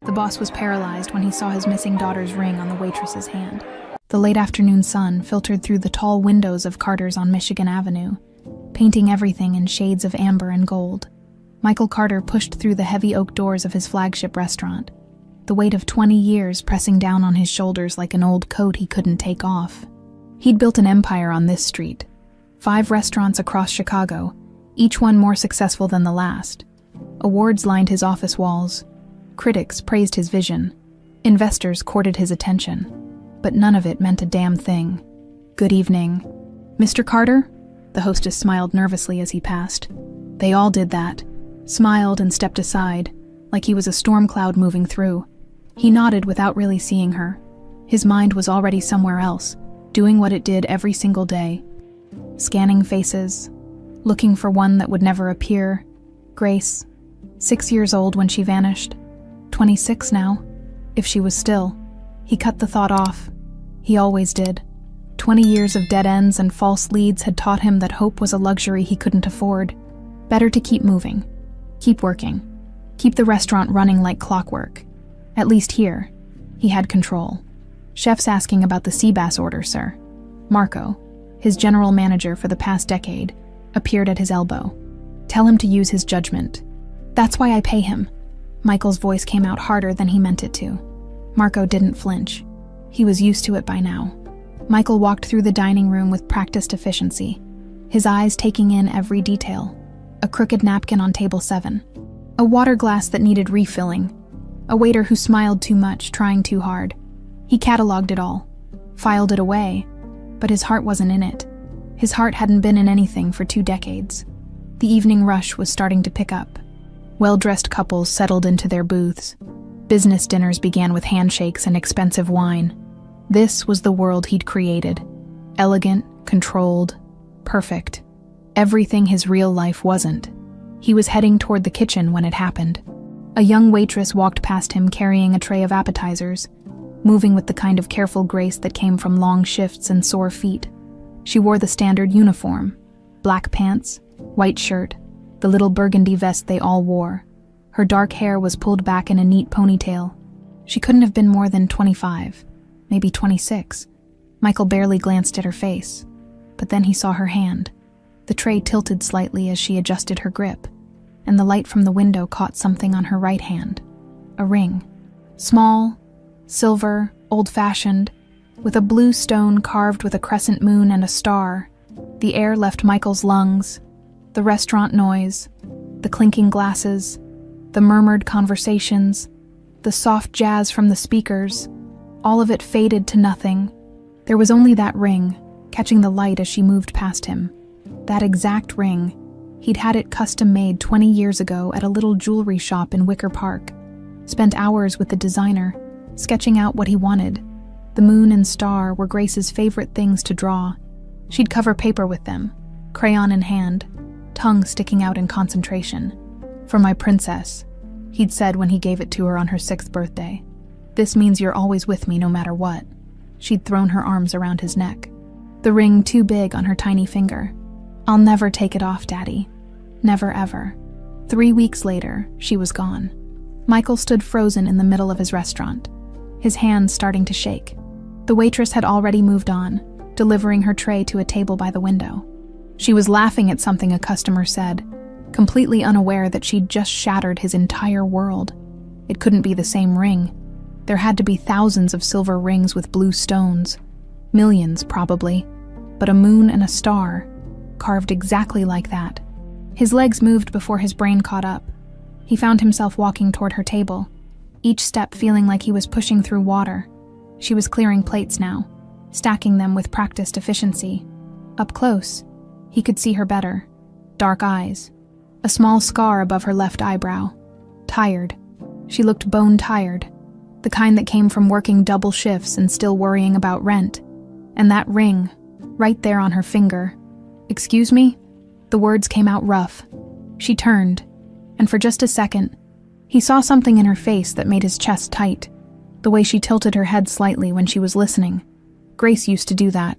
The boss was paralyzed when he saw his missing daughter's ring on the waitress's hand. The late afternoon sun filtered through the tall windows of Carter's on Michigan Avenue, painting everything in shades of amber and gold. Michael Carter pushed through the heavy oak doors of his flagship restaurant, the weight of 20 years pressing down on his shoulders like an old coat he couldn't take off. He'd built an empire on this street. 5 restaurants across Chicago, each one more successful than the last. Awards lined his office walls. Critics praised his vision. Investors courted his attention. But none of it meant a damn thing. "Good evening. Mr. Carter?" The hostess smiled nervously as he passed. They all did that, smiled and stepped aside, like he was a storm cloud moving through. He nodded without really seeing her. His mind was already somewhere else, doing what it did every single day. Scanning faces, looking for one that would never appear. Grace, 6 years old when she vanished. 26 now, if she was still. He cut the thought off. He always did. 20 years of dead ends and false leads had taught him that hope was a luxury he couldn't afford. Better to keep moving, keep working, keep the restaurant running like clockwork. At least here, he had control. "Chef's asking about the sea bass order, sir." Marco, his general manager for the past decade, appeared at his elbow. "Tell him to use his judgment. That's why I pay him." Michael's voice came out harder than he meant it to. Marco didn't flinch. He was used to it by now. Michael walked through the dining room with practiced efficiency, his eyes taking in every detail. A crooked napkin on table 7. A water glass that needed refilling. A waiter who smiled too much, trying too hard. He cataloged it all, filed it away, but his heart wasn't in it. His heart hadn't been in anything for 2 decades. The evening rush was starting to pick up. Well-dressed couples settled into their booths. Business dinners began with handshakes and expensive wine. This was the world he'd created. Elegant, controlled, perfect. Everything his real life wasn't. He was heading toward the kitchen when it happened. A young waitress walked past him carrying a tray of appetizers, moving with the kind of careful grace that came from long shifts and sore feet. She wore the standard uniform: black pants, white shirt, the little burgundy vest they all wore. Her dark hair was pulled back in a neat ponytail. She couldn't have been more than 25, maybe 26. Michael barely glanced at her face, but then he saw her hand. The tray tilted slightly as she adjusted her grip, and the light from the window caught something on her right hand. A ring. Small, silver, old-fashioned, with a blue stone carved with a crescent moon and a star. The air left Michael's lungs. The restaurant noise, the clinking glasses, the murmured conversations, the soft jazz from the speakers, all of it faded to nothing. There was only that ring, catching the light as she moved past him. That exact ring. He'd had it custom-made 20 years ago at a little jewelry shop in Wicker Park. Spent hours with the designer, sketching out what he wanted. The moon and star were Grace's favorite things to draw. She'd cover paper with them, crayon in hand, tongue sticking out in concentration. "For my princess," he'd said when he gave it to her on her 6th birthday. "This means you're always with me no matter what." She'd thrown her arms around his neck, the ring too big on her tiny finger. "I'll never take it off, Daddy. Never ever." 3 weeks later, she was gone. Michael stood frozen in the middle of his restaurant, his hands starting to shake. The waitress had already moved on, delivering her tray to a table by the window. She was laughing at something a customer said, completely unaware that she'd just shattered his entire world. It couldn't be the same ring. There had to be thousands of silver rings with blue stones. Millions, probably. But a moon and a star, carved exactly like that. His legs moved before his brain caught up. He found himself walking toward her table, each step feeling like he was pushing through water. She was clearing plates now, stacking them with practiced efficiency. Up close, he could see her better. Dark eyes. A small scar above her left eyebrow. Tired. She looked bone-tired. The kind that came from working double shifts and still worrying about rent. And that ring, right there on her finger. "Excuse me?" The words came out rough. She turned, and for just a second, he saw something in her face that made his chest tight. The way she tilted her head slightly when she was listening. Grace used to do that.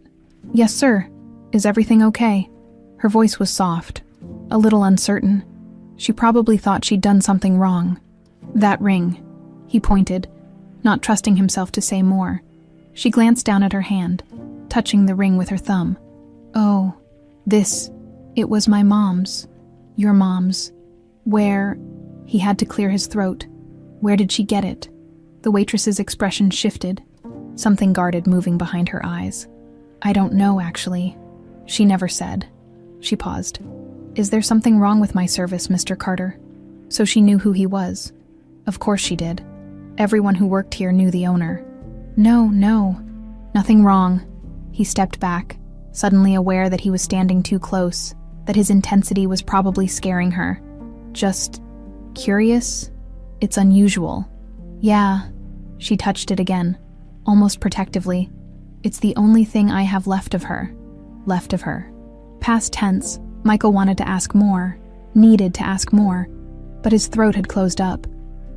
"Yes, sir. Is everything okay?" Her voice was soft, a little uncertain. She probably thought she'd done something wrong. That ring. He pointed, not trusting himself to say more. She glanced down at her hand, touching the ring with her thumb. Oh, it was my mom's. Your mom's. Where? He had to clear his throat. Where did she get it? The waitress's expression shifted, something guarded moving behind her eyes. I don't know, actually. She never said. She paused. Is there something wrong with my service, Mr. Carter? So she knew who he was. Of course she did. Everyone who worked here knew the owner. No, nothing wrong. He stepped back, suddenly aware that he was standing too close, that his intensity was probably scaring her. Just curious? It's unusual. Yeah. She touched it again, almost protectively. It's the only thing I have left of her. Past tense, Michael wanted to ask more, needed to ask more, but his throat had closed up.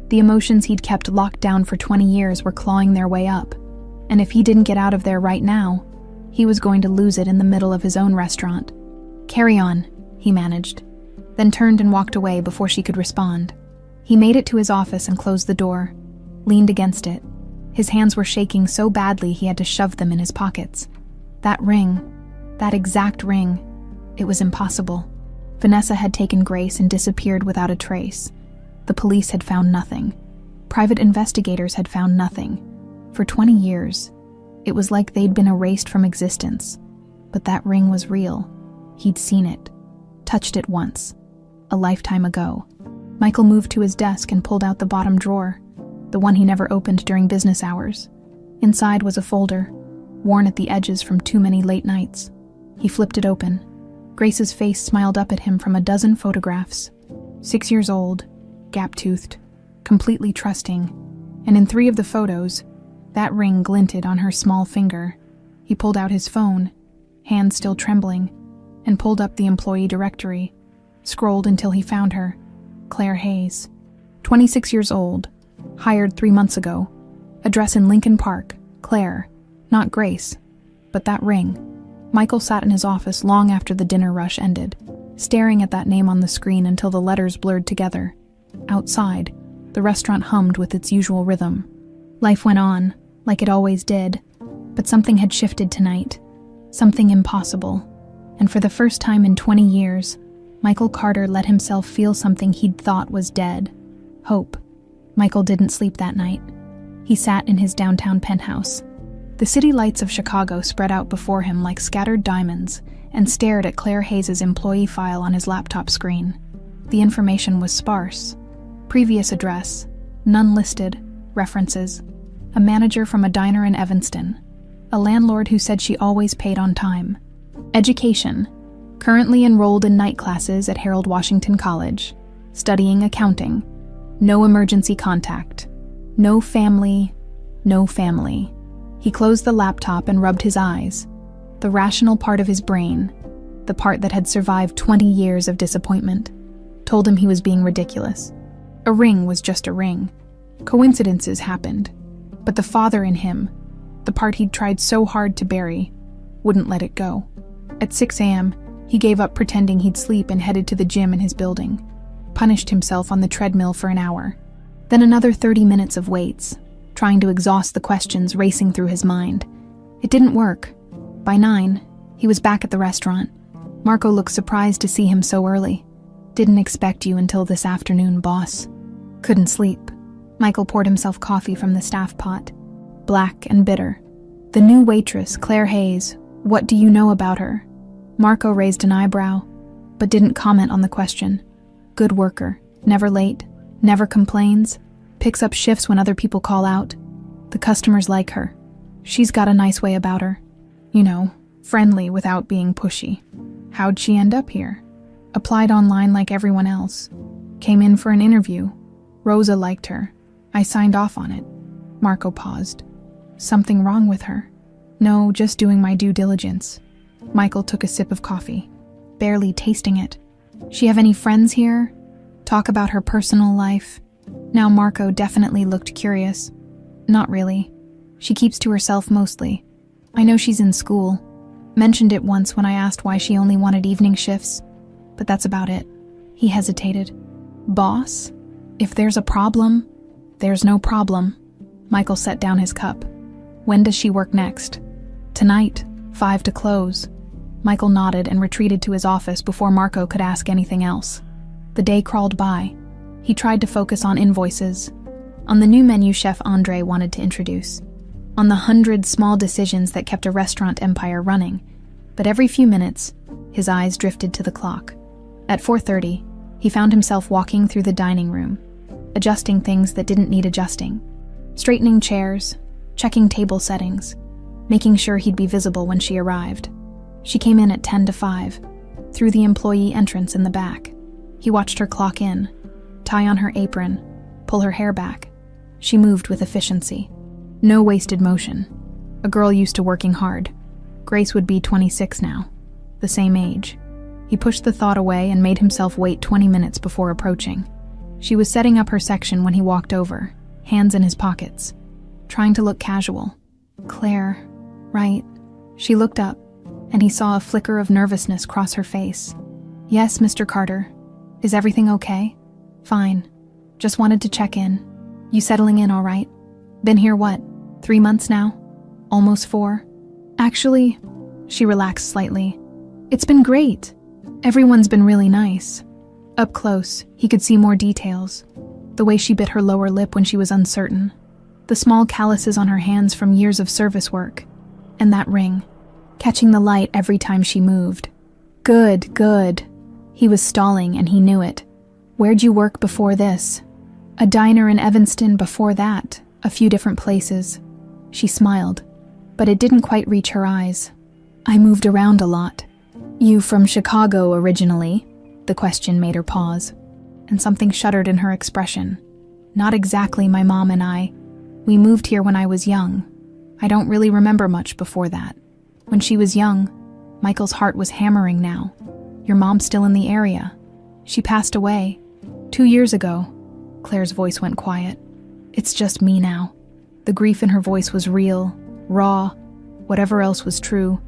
The emotions he'd kept locked down for 20 years were clawing their way up, and if he didn't get out of there right now, he was going to lose it in the middle of his own restaurant. Carry on, he managed, then turned and walked away before she could respond. He made it to his office and closed the door, leaned against it. His hands were shaking so badly he had to shove them in his pockets. That ring, that exact ring, it was impossible. Vanessa had taken Grace and disappeared without a trace. The police had found nothing. Private investigators had found nothing. For 20 years, it was like they'd been erased from existence. But that ring was real. He'd seen it, touched it once, a lifetime ago. Michael moved to his desk and pulled out the bottom drawer, the one he never opened during business hours. Inside was a folder, worn at the edges from too many late nights. He flipped it open. Grace's face smiled up at him from a dozen photographs. 6 years old, gap-toothed, completely trusting, and in 3 of the photos, that ring glinted on her small finger. He pulled out his phone, hands still trembling, and pulled up the employee directory, scrolled until he found her. Claire Hayes, 26 years old, hired 3 months ago, address in Lincoln Park, Claire, not Grace, but that ring. Michael sat in his office long after the dinner rush ended, staring at that name on the screen until the letters blurred together. Outside, the restaurant hummed with its usual rhythm. Life went on, like it always did, but something had shifted tonight, something impossible. And for the first time in 20 years, Michael Carter let himself feel something he'd thought was dead. Hope. Michael didn't sleep that night. He sat in his downtown penthouse. The city lights of Chicago spread out before him like scattered diamonds and stared at Claire Hayes' employee file on his laptop screen. The information was sparse. Previous address, none listed, references, a manager from a diner in Evanston, a landlord who said she always paid on time. Education, currently enrolled in night classes at Harold Washington College, studying accounting. No emergency contact. No family. He closed the laptop and rubbed his eyes. The rational part of his brain, the part that had survived 20 years of disappointment, told him he was being ridiculous. A ring was just a ring. Coincidences happened. But the father in him, the part he'd tried so hard to bury, wouldn't let it go. At 6 a.m., he gave up pretending he'd sleep and headed to the gym in his building. Punished himself on the treadmill for an hour. Then another 30 minutes of weights, trying to exhaust the questions racing through his mind. It didn't work. By 9, he was back at the restaurant. Marco looked surprised to see him so early. Didn't expect you until this afternoon, boss. Couldn't sleep. Michael poured himself coffee from the staff pot. Black and bitter. The new waitress, Claire Hayes. What do you know about her? Marco raised an eyebrow, but didn't comment on the question. Good worker. Never late. Never complains. Picks up shifts when other people call out. The customers like her. She's got a nice way about her. You know, friendly without being pushy. How'd she end up here? Applied online like everyone else. Came in for an interview. Rosa liked her. I signed off on it. Marco paused. Something wrong with her? No, just doing my due diligence. Michael took a sip of coffee, barely tasting it. She have any friends here? Talk about her personal life? Now Marco definitely looked curious. Not really. She keeps to herself mostly. I know she's in school. Mentioned it once when I asked why she only wanted evening shifts, but that's about it. He hesitated. Boss? If there's a problem? There's no problem. Michael set down his cup. When does she work next? Tonight, 5 to close. Michael nodded and retreated to his office before Marco could ask anything else. The day crawled by. He tried to focus on invoices, on the new menu Chef Andre wanted to introduce, on the 100 small decisions that kept a restaurant empire running. But every few minutes, his eyes drifted to the clock. At 4:30, he found himself walking through the dining room, adjusting things that didn't need adjusting, straightening chairs, checking table settings, making sure he'd be visible when she arrived. She came in at 10 to 5, through the employee entrance in the back. He watched her clock in, tie on her apron, pull her hair back. She moved with efficiency. No wasted motion. A girl used to working hard. Grace would be 26 now, the same age. He pushed the thought away and made himself wait 20 minutes before approaching. She was setting up her section when he walked over, hands in his pockets, trying to look casual. Claire, right? She looked up, and he saw a flicker of nervousness cross her face. Yes, Mr. Carter. Is everything okay? Fine. Just wanted to check in. You settling in all right? Been here what, 3 months now? Almost 4? Actually, she relaxed slightly. It's been great. Everyone's been really nice. Up close, he could see more details. The way she bit her lower lip when she was uncertain. The small calluses on her hands from years of service work. And that ring, catching the light every time she moved. Good, good. He was stalling and he knew it. Where'd you work before this? A diner in Evanston before that, a few different places. She smiled, but it didn't quite reach her eyes. I moved around a lot. You from Chicago originally? The question made her pause, and something shuddered in her expression. Not exactly, my mom and I. We moved here when I was young. I don't really remember much before that. When she was young, Michael's heart was hammering now. Your mom's still in the area. She passed away 2 years ago. Claire's voice went quiet. It's just me now. The grief in her voice was real, raw, whatever else was true.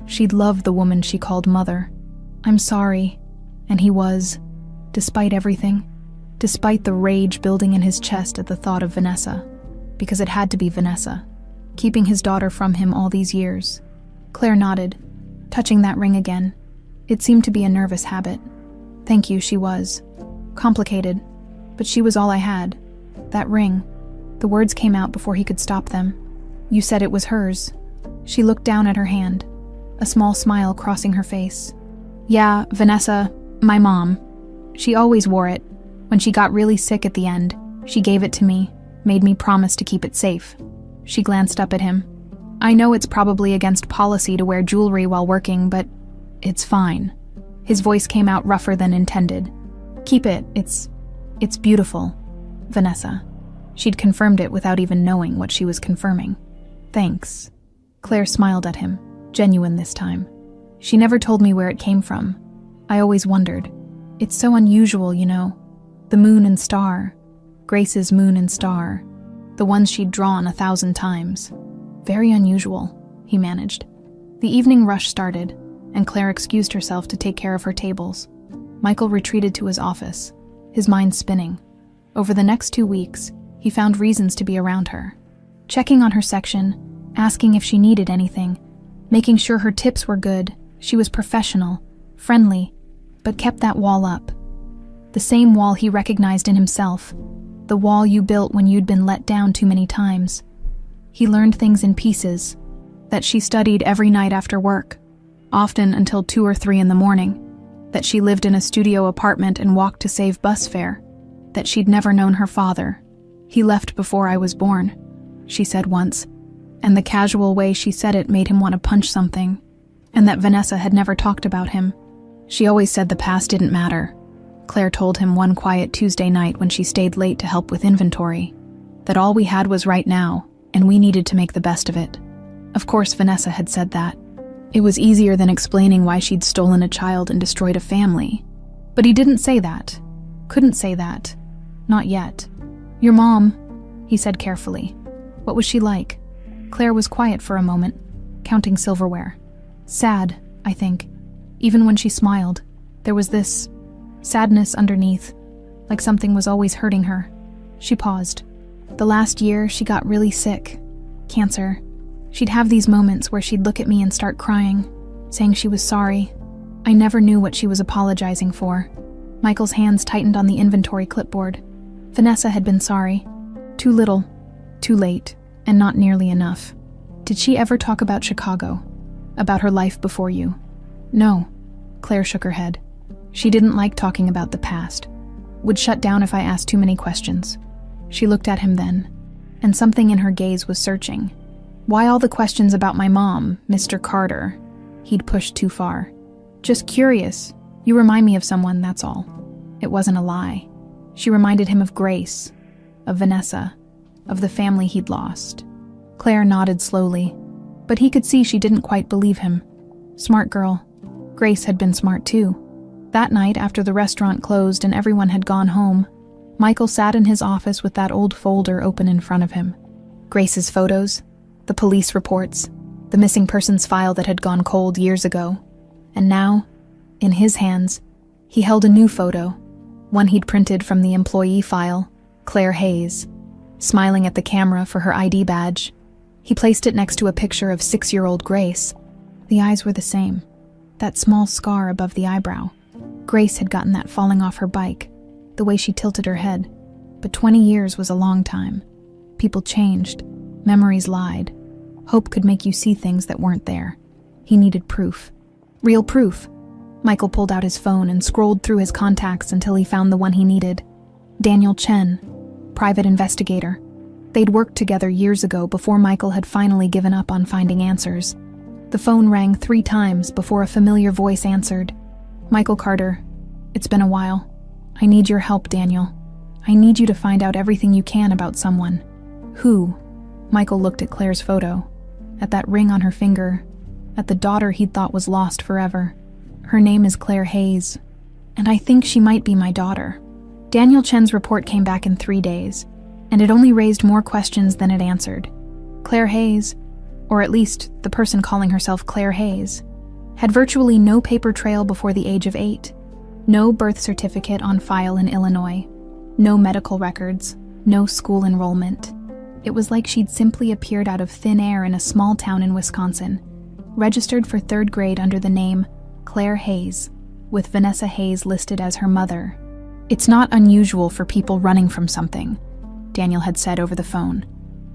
She'd loved the woman she called mother. I'm sorry. And he was, despite everything, despite the rage building in his chest at the thought of Vanessa, because it had to be Vanessa, keeping his daughter from him all these years. Claire nodded, touching that ring again. It seemed to be a nervous habit. Thank you, she was. Complicated, but she was all I had. That ring. The words came out before he could stop them. You said it was hers. She looked down at her hand, a small smile crossing her face. Yeah, Vanessa, my mom. She always wore it. When she got really sick at the end, she gave it to me, made me promise to keep it safe. She glanced up at him. I know it's probably against policy to wear jewelry while working, but it's fine. His voice came out rougher than intended. Keep it, it's beautiful, Vanessa. She'd confirmed it without even knowing what she was confirming. Thanks. Claire smiled at him, genuine this time. She never told me where it came from. I always wondered. It's so unusual, you know. The moon and star. Grace's moon and star. The ones she'd drawn 1,000 times. Very unusual, he managed. The evening rush started, and Claire excused herself to take care of her tables. Michael retreated to his office, his mind spinning. Over the next 2 weeks, he found reasons to be around her. Checking on her section, asking if she needed anything, making sure her tips were good. She was professional, friendly, but kept that wall up. The same wall he recognized in himself, the wall you built when you'd been let down too many times. He learned things in pieces, that she studied every night after work, often until 2 or 3 in the morning, that she lived in a studio apartment and walked to save bus fare, that she'd never known her father. He left before I was born, she said once, and the casual way she said it made him want to punch something, and that Vanessa had never talked about him. She always said the past didn't matter. Claire told him one quiet Tuesday night when she stayed late to help with inventory, that all we had was right now, and we needed to make the best of it. Of course, Vanessa had said that. It was easier than explaining why she'd stolen a child and destroyed a family. But he didn't say that. Couldn't say that. Not yet. Your mom, he said carefully. What was she like? Claire was quiet for a moment, counting silverware. Sad, I think. Even when she smiled, there was this sadness underneath, like something was always hurting her. She paused. The last year, she got really sick. Cancer. She'd have these moments where she'd look at me and start crying, saying she was sorry. I never knew what she was apologizing for. Michael's hands tightened on the inventory clipboard. Vanessa had been sorry. Too little, too late, and not nearly enough. Did she ever talk about Chicago? About her life before you? No. Claire shook her head. She didn't like talking about the past. Would shut down if I asked too many questions. She looked at him then, and something in her gaze was searching. Why all the questions about my mom, Mr. Carter? He'd pushed too far. Just curious. You remind me of someone, that's all. It wasn't a lie. She reminded him of Grace, of Vanessa, of the family he'd lost. Claire nodded slowly, but he could see she didn't quite believe him. Smart girl. Grace had been smart too. That night, after the restaurant closed and everyone had gone home, Michael sat in his office with that old folder open in front of him. Grace's photos, the police reports, the missing persons file that had gone cold years ago. And now, in his hands, he held a new photo, one he'd printed from the employee file, Claire Hayes, smiling at the camera for her ID badge. He placed it next to a picture of 6-year-old Grace. The eyes were the same, that small scar above the eyebrow. Grace had gotten that falling off her bike, the way she tilted her head. But 20 years was a long time. People changed. Memories lied. Hope could make you see things that weren't there. He needed proof. Real proof. Michael pulled out his phone and scrolled through his contacts until he found the one he needed. Daniel Chen, private investigator. They'd worked together years ago before Michael had finally given up on finding answers. The phone rang 3 times before a familiar voice answered. Michael Carter, it's been a while. I need your help, Daniel. I need you to find out everything you can about someone. Who? Michael looked at Claire's photo, at that ring on her finger, at the daughter he'd thought was lost forever. Her name is Claire Hayes, and I think she might be my daughter. Daniel Chen's report came back in 3 days, and it only raised more questions than it answered. Claire Hayes, or at least the person calling herself Claire Hayes, had virtually no paper trail before the age of 8, no birth certificate on file in Illinois, no medical records, no school enrollment. It was like she'd simply appeared out of thin air in a small town in Wisconsin, registered for 3rd grade under the name Claire Hayes, with Vanessa Hayes listed as her mother. It's not unusual for people running from something, Daniel had said over the phone.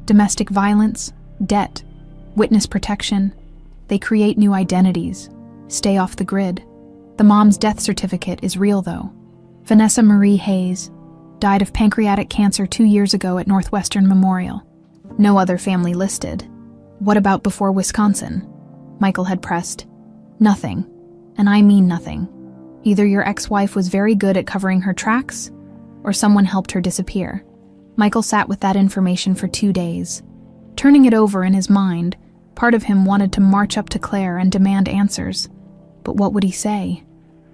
Domestic violence, debt, witness protection. They create new identities, stay off the grid. The mom's death certificate is real, though. Vanessa Marie Hayes died of pancreatic cancer 2 years ago at Northwestern Memorial. No other family listed. What about before Wisconsin? Michael had pressed. Nothing. And I mean nothing. Either your ex-wife was very good at covering her tracks, or someone helped her disappear. Michael sat with that information for 2 days. Turning it over in his mind, part of him wanted to march up to Claire and demand answers. But what would he say?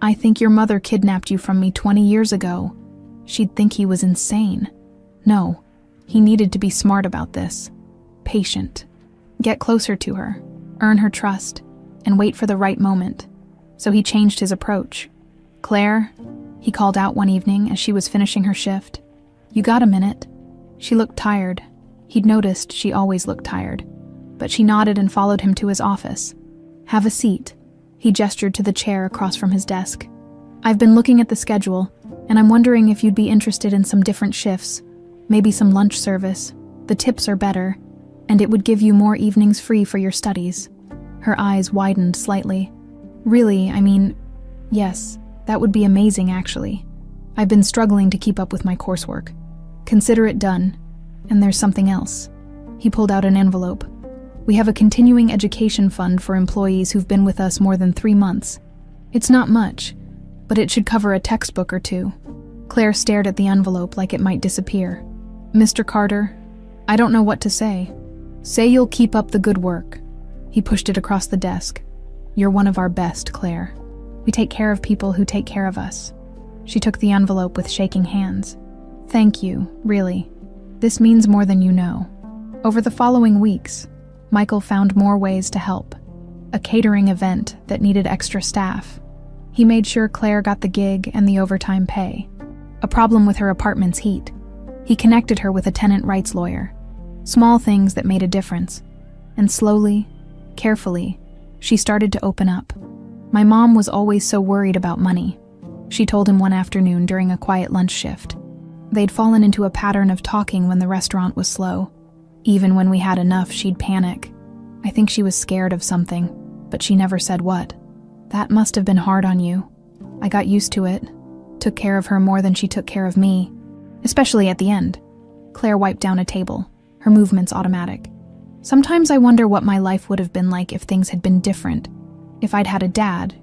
I think your mother kidnapped you from me 20 years ago. She'd think he was insane. No, he needed to be smart about this. Patient. Get closer to her, earn her trust, and wait for the right moment. So he changed his approach. Claire, he called out one evening as she was finishing her shift. You got a minute? She looked tired. He'd noticed she always looked tired. But she nodded and followed him to his office. Have a seat. He gestured to the chair across from his desk. I've been looking at the schedule, and I'm wondering if you'd be interested in some different shifts, maybe some lunch service. The tips are better, and it would give you more evenings free for your studies. Her eyes widened slightly. Really, I mean, yes, that would be amazing actually. I've been struggling to keep up with my coursework. Consider it done. And there's something else. He pulled out an envelope. We have a continuing education fund for employees who've been with us more than 3 months. It's not much, but it should cover a textbook or 2. Claire stared at the envelope like it might disappear. Mr. Carter, I don't know what to say. Say you'll keep up the good work. He pushed it across the desk. You're one of our best, Claire. We take care of people who take care of us. She took the envelope with shaking hands. Thank you, really. This means more than you know. Over the following weeks, Michael found more ways to help. A catering event that needed extra staff. He made sure Claire got the gig and the overtime pay. A problem with her apartment's heat. He connected her with a tenant rights lawyer. Small things that made a difference. And slowly, carefully, she started to open up. My mom was always so worried about money, she told him one afternoon during a quiet lunch shift. They'd fallen into a pattern of talking when the restaurant was slow. Even when we had enough, she'd panic. I think she was scared of something, but she never said what. That must have been hard on you. I got used to it. Took care of her more than she took care of me. Especially at the end. Claire wiped down a table, her movements automatic. Sometimes I wonder what my life would have been like if things had been different. If I'd had a dad,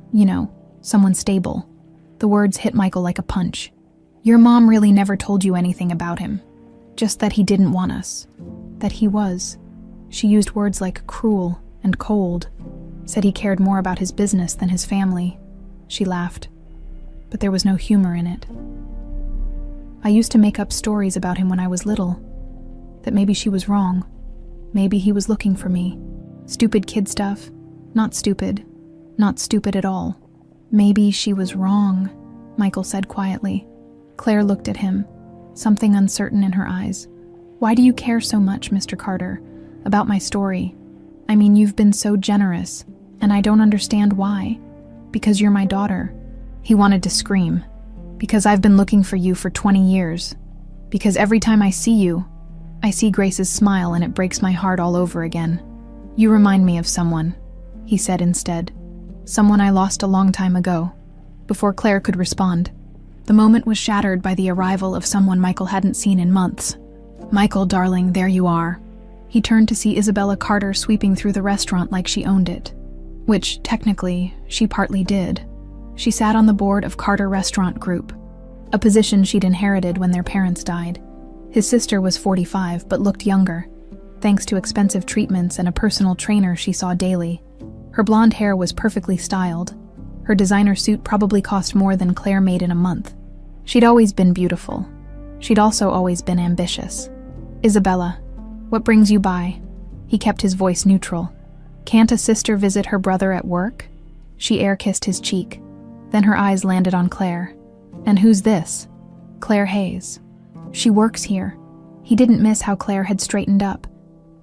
someone stable. The words hit Michael like a punch. Your mom really never told you anything about him. Just that he didn't want us. That he was. She used words like cruel and cold. Said he cared more about his business than his family. She laughed. But there was no humor in it. I used to make up stories about him when I was little. That maybe she was wrong. Maybe he was looking for me. Stupid kid stuff. Not stupid. Not stupid at all. Maybe she was wrong, Michael said quietly. Claire looked at him, something uncertain in her eyes. Why do you care so much, Mr. Carter, about my story? I mean, you've been so generous, and I don't understand why. Because you're my daughter. He wanted to scream. Because I've been looking for you for 20 years. Because every time I see you, I see Grace's smile and it breaks my heart all over again. You remind me of someone, he said instead. Someone I lost a long time ago. Before Claire could respond, the moment was shattered by the arrival of someone Michael hadn't seen in months. Michael, darling, there you are. He turned to see Isabella Carter sweeping through the restaurant like she owned it. Which, technically, she partly did. She sat on the board of Carter Restaurant Group, a position she'd inherited when their parents died. His sister was 45 but looked younger, thanks to expensive treatments and a personal trainer she saw daily. Her blonde hair was perfectly styled. Her designer suit probably cost more than Claire made in a month. She'd always been beautiful. She'd also always been ambitious. Isabella, what brings you by? He kept his voice neutral. Can't a sister visit her brother at work? She air-kissed his cheek. Then her eyes landed on Claire. And who's this? Claire Hayes. She works here. He didn't miss how Claire had straightened up,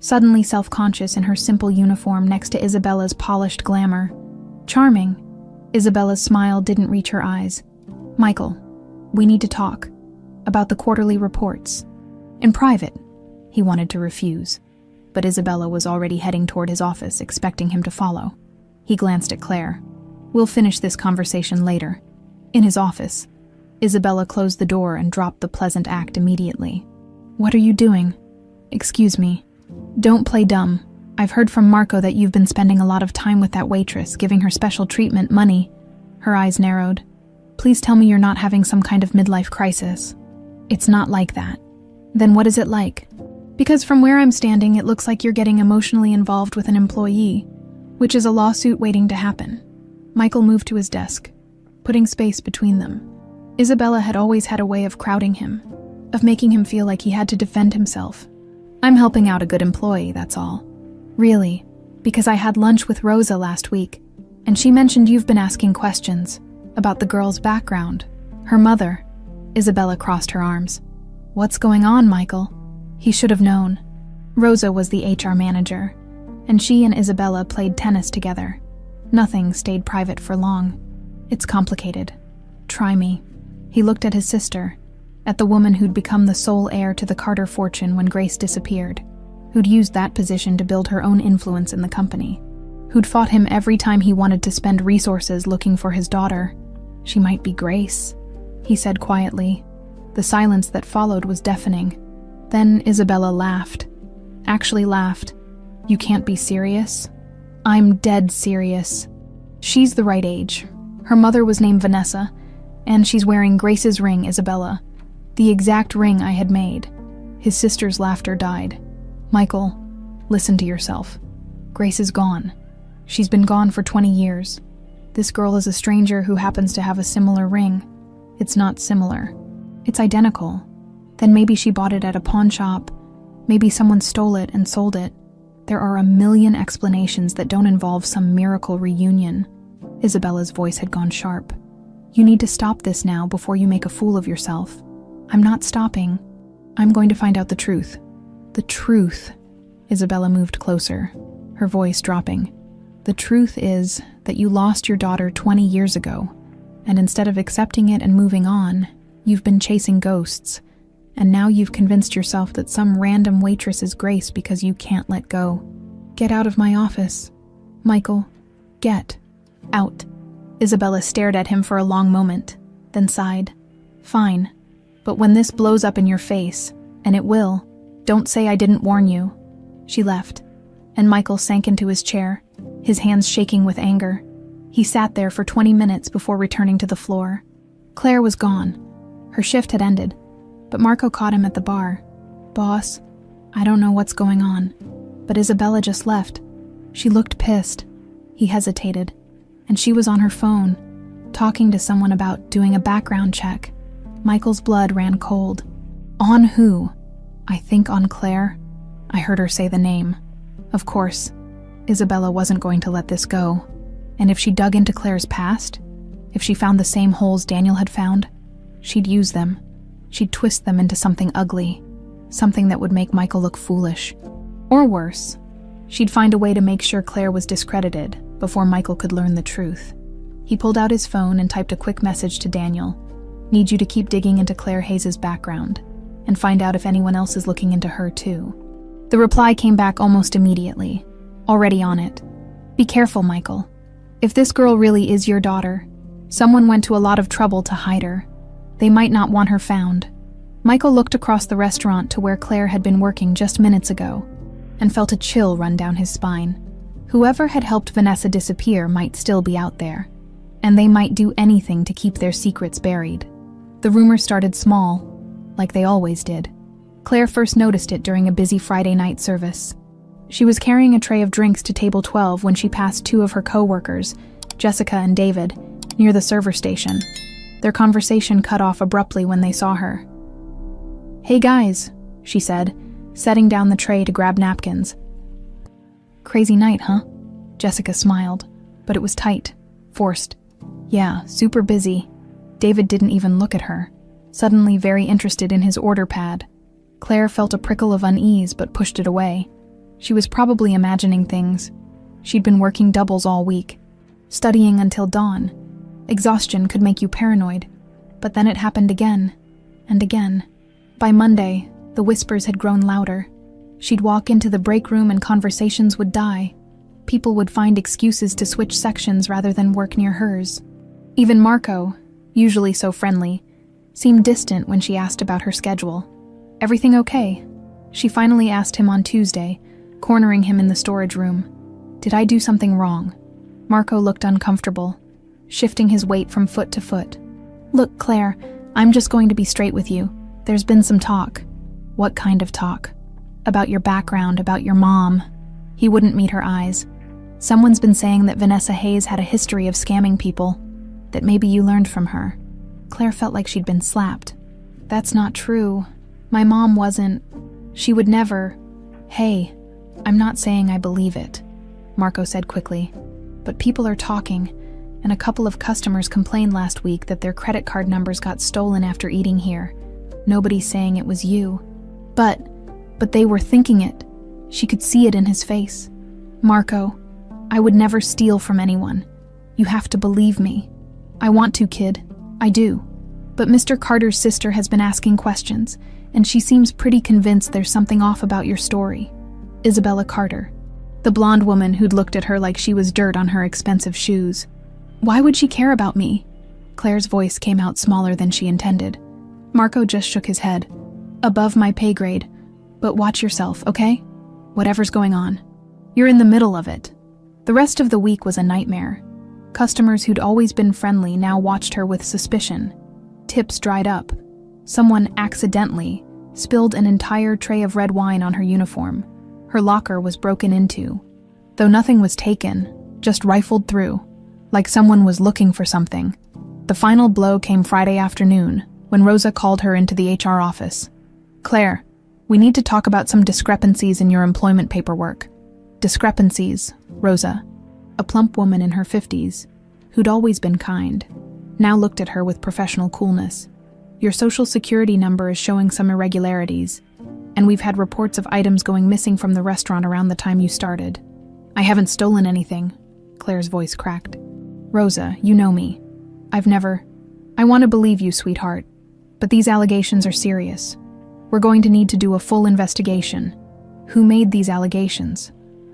suddenly self-conscious in her simple uniform next to Isabella's polished glamour. Charming. Isabella's smile didn't reach her eyes. Michael, we need to talk. About the quarterly reports. In private. He wanted to refuse. But Isabella was already heading toward his office, expecting him to follow. He glanced at Claire. We'll finish this conversation later. In his office. Isabella closed the door and dropped the pleasant act immediately. What are you doing? Excuse me. Don't play dumb. I've heard from Marco that you've been spending a lot of time with that waitress, giving her special treatment, money. Her eyes narrowed. Please tell me you're not having some kind of midlife crisis. It's not like that. Then what is it like? Because from where I'm standing, it looks like you're getting emotionally involved with an employee, which is a lawsuit waiting to happen. Michael moved to his desk, putting space between them. Isabella had always had a way of crowding him, of making him feel like he had to defend himself. I'm helping out a good employee, that's all. Really, because I had lunch with Rosa last week, and she mentioned you've been asking questions about the girl's background, her mother. Isabella crossed her arms. What's going on, Michael? He should have known. Rosa was the HR manager, and she and Isabella played tennis together. Nothing stayed private for long. It's complicated. Try me. He looked at his sister, at the woman who'd become the sole heir to the Carter fortune when Grace disappeared, who'd used that position to build her own influence in the company, who'd fought him every time he wanted to spend resources looking for his daughter. She might be Grace, he said quietly. The silence that followed was deafening. Then Isabella laughed. Actually laughed. You can't be serious? I'm dead serious. She's the right age. Her mother was named Vanessa, and she's wearing Grace's ring, Isabella. The exact ring I had made. His sister's laughter died. Michael, listen to yourself. Grace is gone. She's been gone for 20 years. This girl is a stranger who happens to have a similar ring. It's not similar. It's identical. Then maybe she bought it at a pawn shop. Maybe someone stole it and sold it. There are a million explanations that don't involve some miracle reunion. Isabella's voice had gone sharp. You need to stop this now before you make a fool of yourself. I'm not stopping. I'm going to find out the truth. The truth. Isabella moved closer, her voice dropping. The truth is that you lost your daughter 20 years ago, and instead of accepting it and moving on, you've been chasing ghosts, and now you've convinced yourself that some random waitress is Grace because you can't let go. Get out of my office. Michael, get out. Isabella stared at him for a long moment, then sighed. Fine, but when this blows up in your face, and it will, don't say I didn't warn you. She left, and Michael sank into his chair, his hands shaking with anger. He sat there for 20 minutes before returning to the floor. Claire was gone. Her shift had ended, but Marco caught him at the bar. Boss, I don't know what's going on, but Isabella just left. She looked pissed. He hesitated, and she was on her phone, talking to someone about doing a background check. Michael's blood ran cold. On who? I think on Claire. I heard her say the name. Of course, Isabella wasn't going to let this go. And if she dug into Claire's past, if she found the same holes Daniel had found, she'd use them. She'd twist them into something ugly, something that would make Michael look foolish. Or worse, she'd find a way to make sure Claire was discredited before Michael could learn the truth. He pulled out his phone and typed a quick message to Daniel. Need you to keep digging into Claire Hayes' background and find out if anyone else is looking into her too. The reply came back almost immediately. Already on it. Be careful, Michael. If this girl really is your daughter, someone went to a lot of trouble to hide her. They might not want her found. Michael looked across the restaurant to where Claire had been working just minutes ago and felt a chill run down his spine. Whoever had helped Vanessa disappear might still be out there, and they might do anything to keep their secrets buried. The rumor started small, like they always did. Claire first noticed it during a busy Friday night service. She was carrying a tray of drinks to table 12 when she passed two of her co-workers, Jessica and David, near the server station. Their conversation cut off abruptly when they saw her. Hey guys, she said, setting down the tray to grab napkins. Crazy night, huh? Jessica smiled, but it was tight, forced. Yeah, super busy. David didn't even look at her, suddenly very interested in his order pad. Claire felt a prickle of unease but pushed it away. She was probably imagining things. She'd been working doubles all week, studying until dawn. Exhaustion could make you paranoid, but then it happened again, and again. By Monday, the whispers had grown louder. She'd walk into the break room and conversations would die. People would find excuses to switch sections rather than work near hers. Even Marco, usually so friendly, seemed distant when she asked about her schedule. Everything okay? She finally asked him on Tuesday, cornering him in the storage room. Did I do something wrong? Marco looked uncomfortable, shifting his weight from foot to foot. Look, Claire, I'm just going to be straight with you. There's been some talk. What kind of talk? About your background, about your mom. He wouldn't meet her eyes. Someone's been saying that Vanessa Hayes had a history of scamming people, that maybe you learned from her. Claire felt like she'd been slapped. That's not true. My mom wasn't. She would never. Hey, I'm not saying I believe it, Marco said quickly, but people are talking, and a couple of customers complained last week that their credit card numbers got stolen after eating here. Nobody's saying it was you. But they were thinking it. She could see it in his face. Marco, I would never steal from anyone. You have to believe me. I want to, kid. I do. But Mr. Carter's sister has been asking questions, and she seems pretty convinced there's something off about your story. Isabella Carter, the blonde woman who'd looked at her like she was dirt on her expensive shoes. Why would she care about me? Claire's voice came out smaller than she intended. Marco just shook his head. Above my pay grade. But watch yourself, okay? Whatever's going on. You're in the middle of it. The rest of the week was a nightmare. Customers who'd always been friendly now watched her with suspicion. Tips dried up. Someone accidentally spilled an entire tray of red wine on her uniform. Her locker was broken into. Though nothing was taken, just rifled through, like someone was looking for something. The final blow came Friday afternoon, when Rosa called her into the HR office. Claire, we need to talk about some discrepancies in your employment paperwork. Discrepancies, Rosa, a plump woman in her 50s, who'd always been kind, now looked at her with professional coolness. Your social security number is showing some irregularities, and we've had reports of items going missing from the restaurant around the time you started. I haven't stolen anything, Claire's voice cracked. Rosa, you know me. I want to believe you, sweetheart, but these allegations are serious. We're going to need to do a full investigation. Who made these allegations?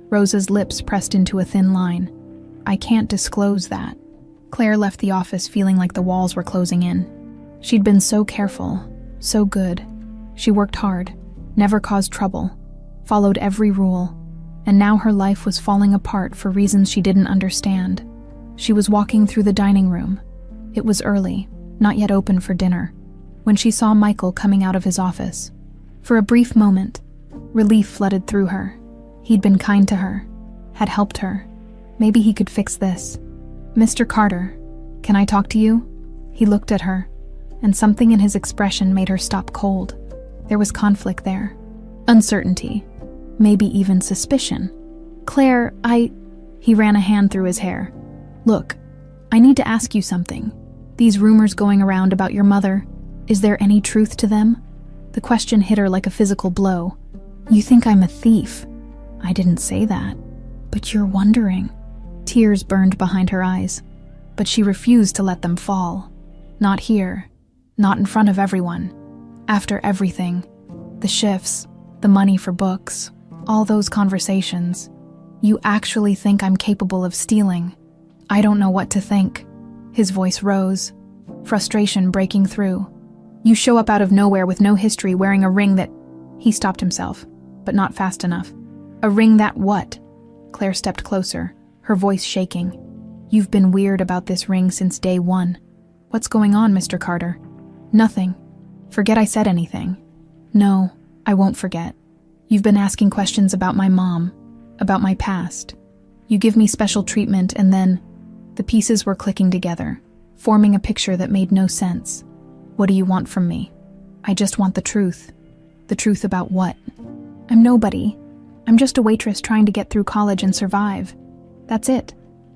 Rosa's lips pressed into a thin line. I can't disclose that. Claire left the office feeling like the walls were closing in. She'd been so careful, so good. She worked hard, never caused trouble, followed every rule, and now her life was falling apart for reasons she didn't understand. She was walking through the dining room. It was early, not yet open for dinner, when she saw Michael coming out of his office. For a brief moment, relief flooded through her. He'd been kind to her, had helped her. Maybe he could fix this. Mr. Carter, can I talk to you? He looked at her, and something in his expression made her stop cold. There was conflict there. Uncertainty. Maybe even suspicion. Claire, He ran a hand through his hair. Look, I need to ask you something. These rumors going around about your mother, is there any truth to them? The question hit her like a physical blow. You think I'm a thief? I didn't say that. But you're wondering. Tears burned behind her eyes, but she refused to let them fall. Not here. Not in front of everyone. After everything, the shifts, the money for books, all those conversations. You actually think I'm capable of stealing? I don't know what to think. His voice rose, frustration breaking through. You show up out of nowhere with no history wearing a ring that... He stopped himself, but not fast enough. A ring that what? Claire stepped closer, her voice shaking. You've been weird about this ring since day one. What's going on, Mr. Carter? Nothing. Forget I said anything. No, I won't forget. You've been asking questions about my mom, about my past. You give me special treatment and then... The pieces were clicking together, forming a picture that made no sense. What do you want from me? I just want the truth. The truth about what? I'm nobody. I'm just a waitress trying to get through college and survive. That's it.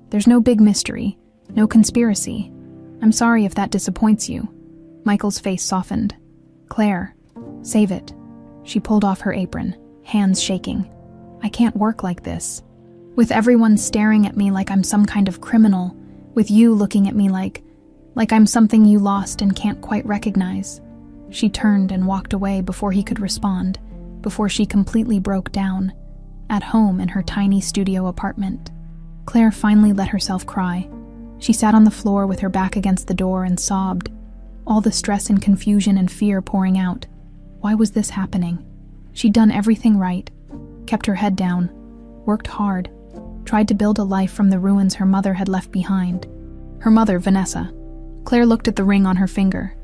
There's no big mystery, no conspiracy. I'm sorry if that disappoints you. Michael's face softened. Claire, save it. She pulled off her apron, hands shaking. I can't work like this. With everyone staring at me like I'm some kind of criminal, with you looking at me like I'm something you lost and can't quite recognize. She turned and walked away before he could respond, before she completely broke down, at home in her tiny studio apartment. Claire finally let herself cry. She sat on the floor with her back against the door and sobbed, all the stress and confusion and fear pouring out. Why was this happening? She'd done everything right, kept her head down, worked hard, tried to build a life from the ruins her mother had left behind. Her mother, Vanessa. Claire looked at the ring on her finger,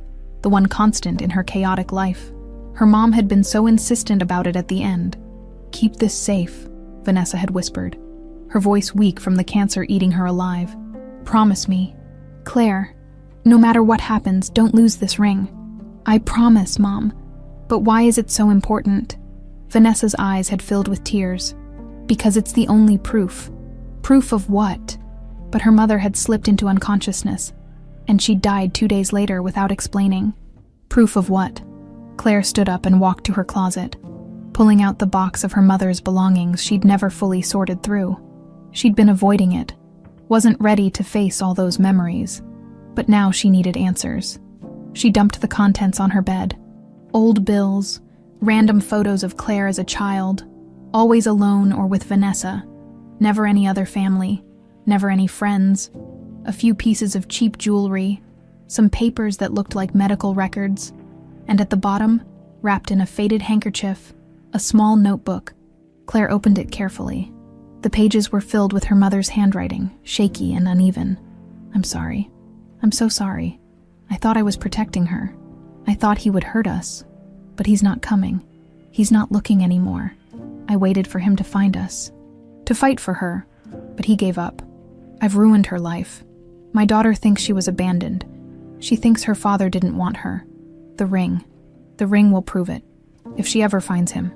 the one constant in her chaotic life. Her mom had been so insistent about it at the end. Keep this safe, Vanessa had whispered, her voice weak from the cancer eating her alive. Promise me. Claire, no matter what happens, don't lose this ring. I promise, Mom. But why is it so important? Vanessa's eyes had filled with tears. Because it's the only proof. Proof of what? But her mother had slipped into unconsciousness, and she died 2 days later without explaining. Proof of what? Claire stood up and walked to her closet, pulling out the box of her mother's belongings she'd never fully sorted through. She'd been avoiding it, wasn't ready to face all those memories, but now she needed answers. She dumped the contents on her bed. Old bills, random photos of Claire as a child, always alone or with Vanessa, never any other family, never any friends, a few pieces of cheap jewelry, some papers that looked like medical records, and at the bottom, wrapped in a faded handkerchief, a small notebook. Claire opened it carefully. The pages were filled with her mother's handwriting, shaky and uneven. I'm sorry. I'm so sorry. I thought I was protecting her. I thought he would hurt us. But he's not coming. He's not looking anymore. I waited for him to find us. To fight for her, but he gave up. I've ruined her life. My daughter thinks she was abandoned. She thinks her father didn't want her. The ring. The ring will prove it. If she ever finds him.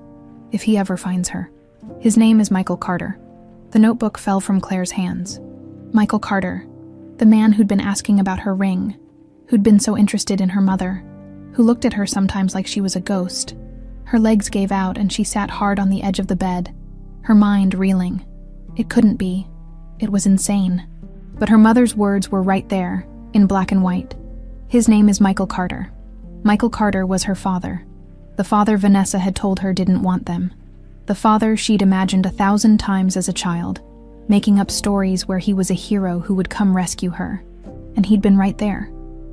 If he ever finds her. His name is Michael Carter. The notebook fell from Claire's hands. Michael Carter. The man who'd been asking about her ring. Who'd been so interested in her mother. who looked at her sometimes like she was a ghost. Her legs gave out and she sat hard on the edge of the bed, her mind reeling. It couldn't be. It was insane. But her mother's words were right there, in black and white. His name is Michael Carter. Michael Carter was her father. The father Vanessa had told her didn't want them. The father she'd imagined 1,000 times as a child, making up stories where he was a hero who would come rescue her. And he'd been right there,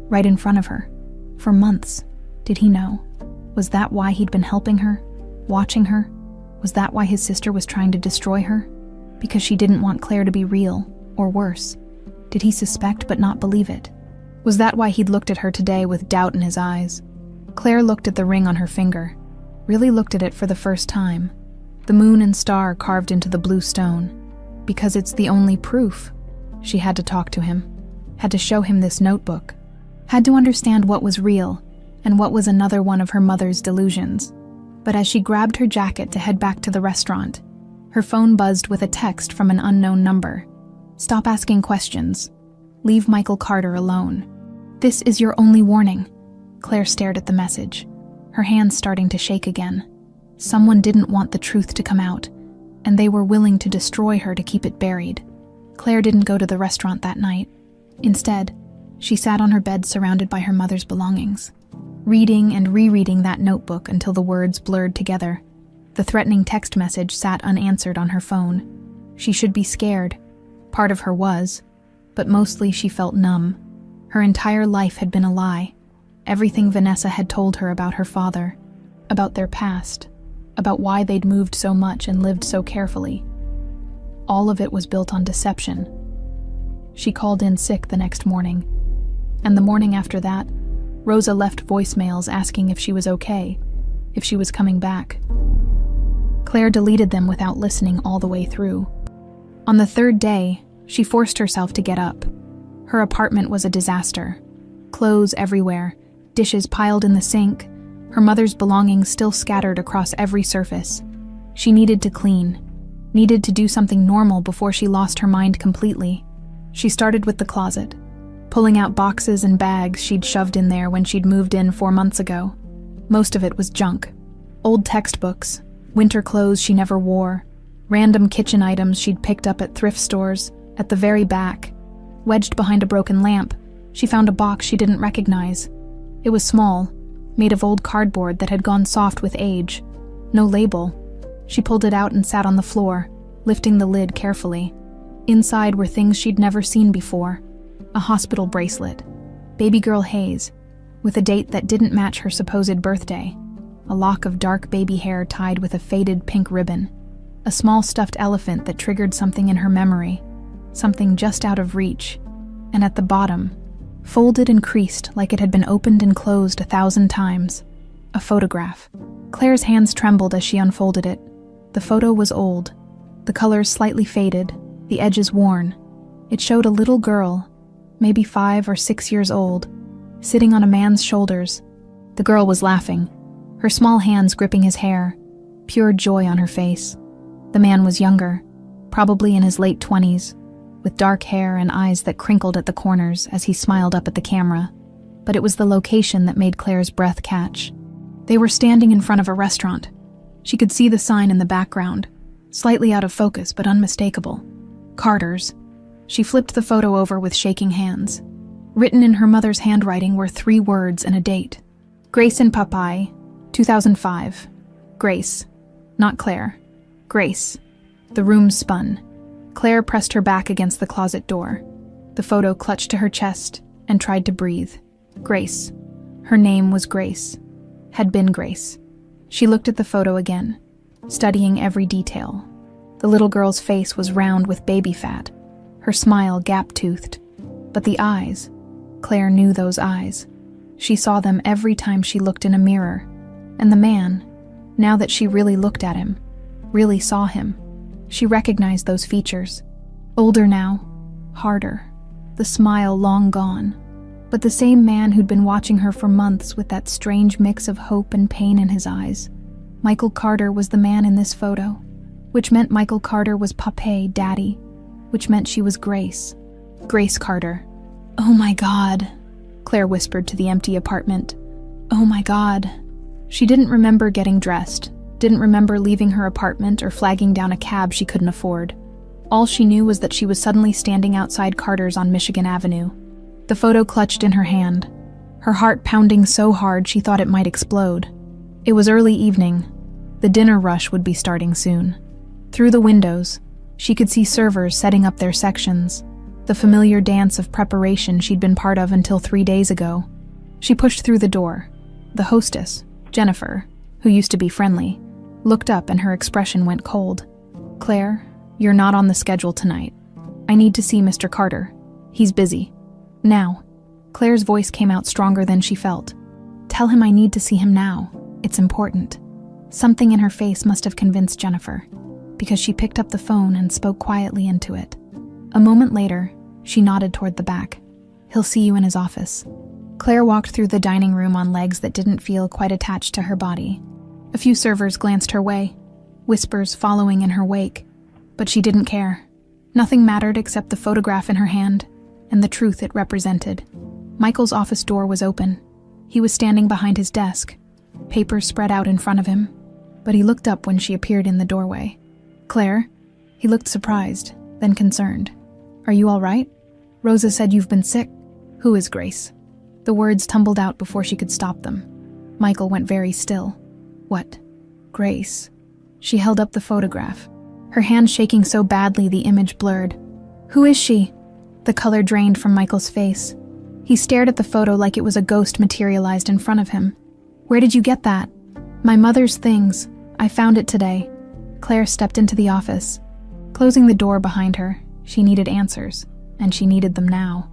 right in front of her, for months. Did he know? Was that why he'd been helping her, watching her? Was that why his sister was trying to destroy her? Because she didn't want Claire to be real, or worse. Did he suspect but not believe it? Was that why he'd looked at her today with doubt in his eyes? Claire looked at the ring on her finger, really looked at it for the first time. The moon and star carved into the blue stone. Because it's the only proof. She had to talk to him, had to show him this notebook, had to understand what was real and what was another one of her mother's delusions. But as she grabbed her jacket to head back to the restaurant, her phone buzzed with a text from an unknown number. Stop asking questions. Leave Michael Carter alone. This is your only warning. Claire stared at the message, her hands starting to shake again. Someone didn't want the truth to come out, and they were willing to destroy her to keep it buried. Claire didn't go to the restaurant that night. Instead, she sat on her bed surrounded by her mother's belongings, reading and rereading that notebook until the words blurred together. The threatening text message sat unanswered on her phone. She should be scared. Part of her was, but mostly she felt numb. Her entire life had been a lie. Everything Vanessa had told her about her father, about their past, about why they'd moved so much and lived so carefully. All of it was built on deception. She called in sick the next morning, and the morning after that, Rosa left voicemails asking if she was okay, if she was coming back. Claire deleted them without listening all the way through. On the third day, she forced herself to get up. Her apartment was a disaster. Clothes everywhere, dishes piled in the sink, her mother's belongings still scattered across every surface. She needed to clean, needed to do something normal before she lost her mind completely. She started with the closet, pulling out boxes and bags she'd shoved in there when she'd moved in 4 months ago. Most of it was junk. Old textbooks, winter clothes she never wore, random kitchen items she'd picked up at thrift stores. At the very back, wedged behind a broken lamp, she found a box she didn't recognize. It was small, made of old cardboard that had gone soft with age. No label. She pulled it out and sat on the floor, lifting the lid carefully. Inside were things she'd never seen before. A hospital bracelet, baby girl Hayes, with a date that didn't match her supposed birthday. A lock of dark baby hair tied with a faded pink ribbon. A small stuffed elephant that triggered something in her memory. Something just out of reach. And at the bottom, folded and creased like it had been opened and closed 1,000 times, a photograph. Claire's hands trembled as she unfolded it. The photo was old, the colors slightly faded, the edges worn. It showed a little girl, maybe 5 or 6 years old, sitting on a man's shoulders. The girl was laughing, her small hands gripping his hair, pure joy on her face. The man was younger, probably in his late 20s, with dark hair and eyes that crinkled at the corners as he smiled up at the camera. But it was the location that made Claire's breath catch. They were standing in front of a restaurant. She could see the sign in the background, slightly out of focus but unmistakable. Carter's. She flipped the photo over with shaking hands. Written in her mother's handwriting were 3 words and a date. Grace and Popeye, 2005. Grace. Not Claire. Grace. The room spun. Claire pressed her back against the closet door. The photo clutched to her chest and tried to breathe. Grace. Her name was Grace. Had been Grace. She looked at the photo again, studying every detail. The little girl's face was round with baby fat, her smile gap-toothed. But the eyes, Claire knew those eyes. She saw them every time she looked in a mirror. And the man, now that she really looked at him, really saw him, she recognized those features. Older now, harder, the smile long gone. But the same man who'd been watching her for months with that strange mix of hope and pain in his eyes. Michael Carter was the man in this photo, which meant Michael Carter was Pape, Daddy, which meant she was Grace. Grace Carter. Oh my God, Claire whispered to the empty apartment. Oh my God. She didn't remember getting dressed, didn't remember leaving her apartment or flagging down a cab she couldn't afford. All she knew was that she was suddenly standing outside Carter's on Michigan Avenue, the photo clutched in her hand, her heart pounding so hard she thought it might explode. It was early evening. The dinner rush would be starting soon. Through the windows, she could see servers setting up their sections, the familiar dance of preparation she'd been part of until 3 days ago. She pushed through the door. The hostess, Jennifer, who used to be friendly, looked up and her expression went cold. "Claire, you're not on the schedule tonight. I need to see Mr. Carter. He's busy. Now." Claire's voice came out stronger than she felt. "Tell him I need to see him now. It's important." Something in her face must have convinced Jennifer, because she picked up the phone and spoke quietly into it. A moment later, she nodded toward the back. "He'll see you in his office." Claire walked through the dining room on legs that didn't feel quite attached to her body. A few servers glanced her way, whispers following in her wake, but she didn't care. Nothing mattered except the photograph in her hand and the truth it represented. Michael's office door was open. He was standing behind his desk, papers spread out in front of him, but he looked up when she appeared in the doorway. "Claire?" He looked surprised, then concerned. "Are you all right? Rosa said you've been sick." "Who is Grace?" The words tumbled out before she could stop them. Michael went very still. "What? Grace?" She held up the photograph, her hand shaking so badly the image blurred. "Who is she?" The color drained from Michael's face. He stared at the photo like it was a ghost materialized in front of him. "Where did you get that?" "My mother's things. I found it today." Claire stepped into the office. Closing the door behind her, she needed answers, and she needed them now.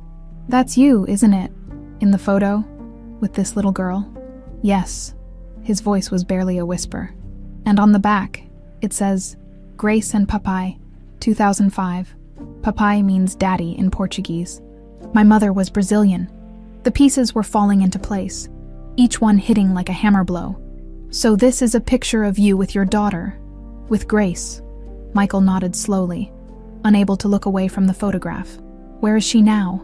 "That's you, isn't it? In the photo? With this little girl?" "Yes." His voice was barely a whisper. "And on the back, it says, Grace and Papai, 2005. Papai means daddy in Portuguese. My mother was Brazilian." The pieces were falling into place, each one hitting like a hammer blow. "So this is a picture of you with your daughter, with Grace." Michael nodded slowly, unable to look away from the photograph. "Where is she now?"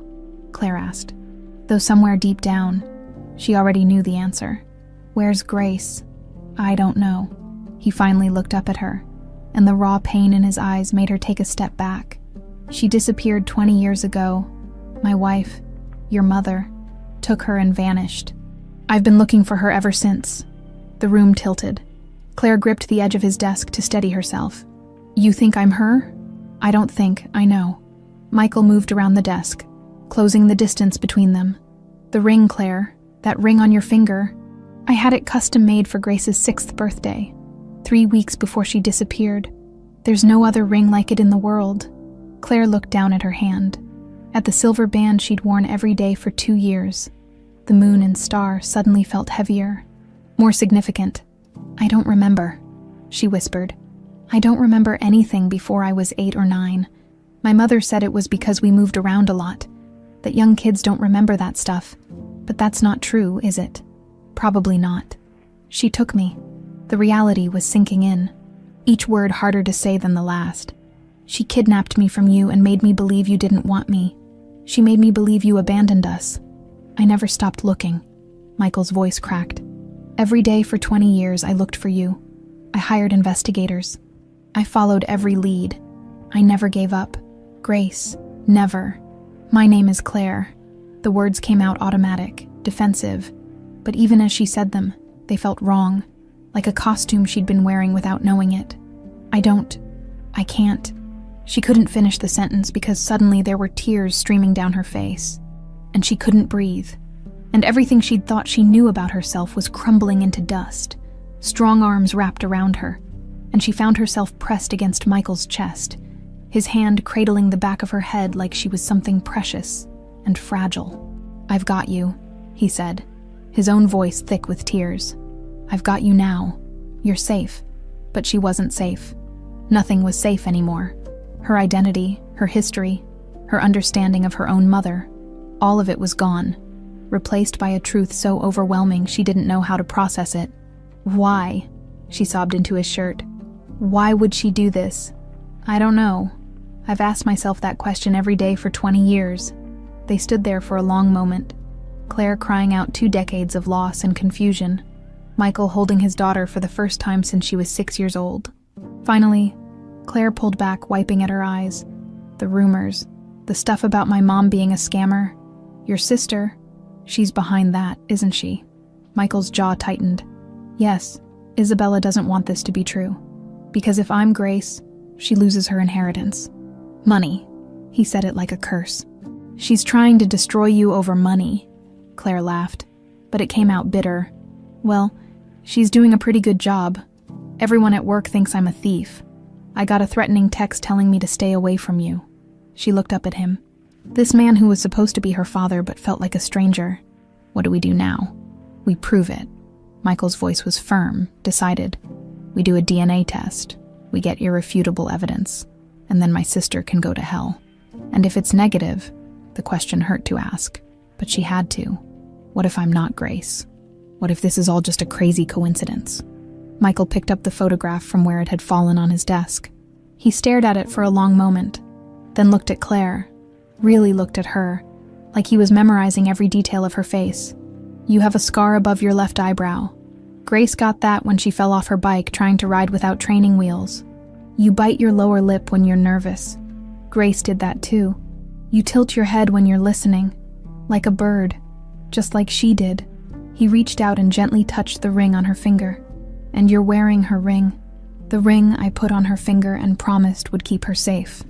Claire asked. Though somewhere deep down, she already knew the answer. "Where's Grace?" "I don't know." He finally looked up at her, and the raw pain in his eyes made her take a step back. "She disappeared 20 years ago. My wife, your mother, took her and vanished. I've been looking for her ever since." The room tilted. Claire gripped the edge of his desk to steady herself. "You think I'm her?" "I don't think, I know." Michael moved around the desk, closing the distance between them. "The ring, Claire, that ring on your finger. I had it custom made for Grace's 6th birthday, 3 weeks before she disappeared. There's no other ring like it in the world." Claire looked down at her hand, at the silver band she'd worn every day for 2 years. The moon and star suddenly felt heavier, more significant. "I don't remember," she whispered. "I don't remember anything before I was 8 or 9. My mother said it was because we moved around a lot, that young kids don't remember that stuff. But that's not true, is it?" "Probably not." "She took me." The reality was sinking in, each word harder to say than the last. "She kidnapped me from you and made me believe you didn't want me. She made me believe you abandoned us. I never stopped looking." Michael's voice cracked. "Every day for 20 years I looked for you. I hired investigators. I followed every lead. I never gave up. Grace, never. My name is Claire." The words came out automatic, defensive, but even as she said them, they felt wrong, like a costume she'd been wearing without knowing it. I can't." She couldn't finish the sentence because suddenly there were tears streaming down her face, and she couldn't breathe, and everything she'd thought she knew about herself was crumbling into dust. Strong arms wrapped around her, and she found herself pressed against Michael's chest, his hand cradling the back of her head like she was something precious and fragile. "I've got you," he said, his own voice thick with tears. "I've got you now. You're safe." But she wasn't safe. Nothing was safe anymore. Her identity, her history, her understanding of her own mother, all of it was gone, replaced by a truth so overwhelming she didn't know how to process it. "Why?" She sobbed into his shirt. "Why would she do this?" "I don't know. I've asked myself that question every day for 20 years. They stood there for a long moment. Claire crying out 2 decades of loss and confusion. Michael holding his daughter for the first time since she was 6 years old. Finally, Claire pulled back, wiping at her eyes. The rumors, the stuff about my mom being a scammer. Your sister, she's behind that, isn't she? Michael's jaw tightened. Yes, Isabella doesn't want this to be true. Because if I'm Grace, she loses her inheritance. Money. He said it like a curse. She's trying to destroy you over money. Claire laughed, but it came out bitter. Well, she's doing a pretty good job. Everyone at work thinks I'm a thief. I got a threatening text telling me to stay away from you. She looked up at him. This man who was supposed to be her father but felt like a stranger. What do we do now? We prove it. Michael's voice was firm, decided. We do a DNA test. We get irrefutable evidence. And then my sister can go to hell. And if it's negative, the question hurt to ask, but she had to. What if I'm not Grace? What if this is all just a crazy coincidence? Michael picked up the photograph from where it had fallen on his desk. He stared at it for a long moment, then looked at Claire, really looked at her, like he was memorizing every detail of her face. You have a scar above your left eyebrow. Grace got that when she fell off her bike trying to ride without training wheels. You bite your lower lip when you're nervous. Grace did that too. You tilt your head when you're listening, like a bird, just like she did. He reached out and gently touched the ring on her finger. And you're wearing her ring. The ring I put on her finger and promised would keep her safe.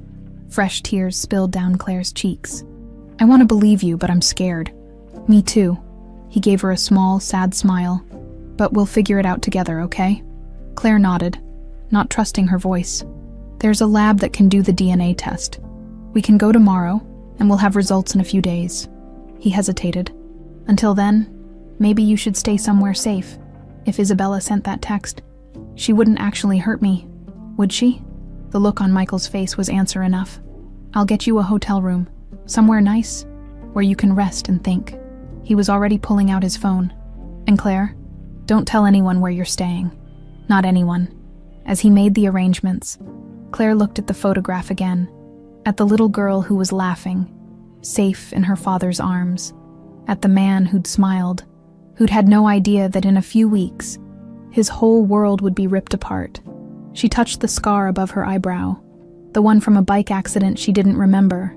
Fresh tears spilled down Claire's cheeks. I want to believe you, but I'm scared. Me too. He gave her a small, sad smile. But we'll figure it out together, okay? Claire nodded, not trusting her voice. There's a lab that can do the DNA test. We can go tomorrow, and we'll have results in a few days. He hesitated. Until then, maybe you should stay somewhere safe. If Isabella sent that text, she wouldn't actually hurt me, would she? The look on Michael's face was answer enough. I'll get you a hotel room, somewhere nice, where you can rest and think. He was already pulling out his phone. And Claire, don't tell anyone where you're staying. Not anyone. As he made the arrangements, Claire looked at the photograph again, at the little girl who was laughing, safe in her father's arms, at the man who'd smiled, who'd had no idea that in a few weeks, his whole world would be ripped apart. She touched the scar above her eyebrow, the one from a bike accident she didn't remember,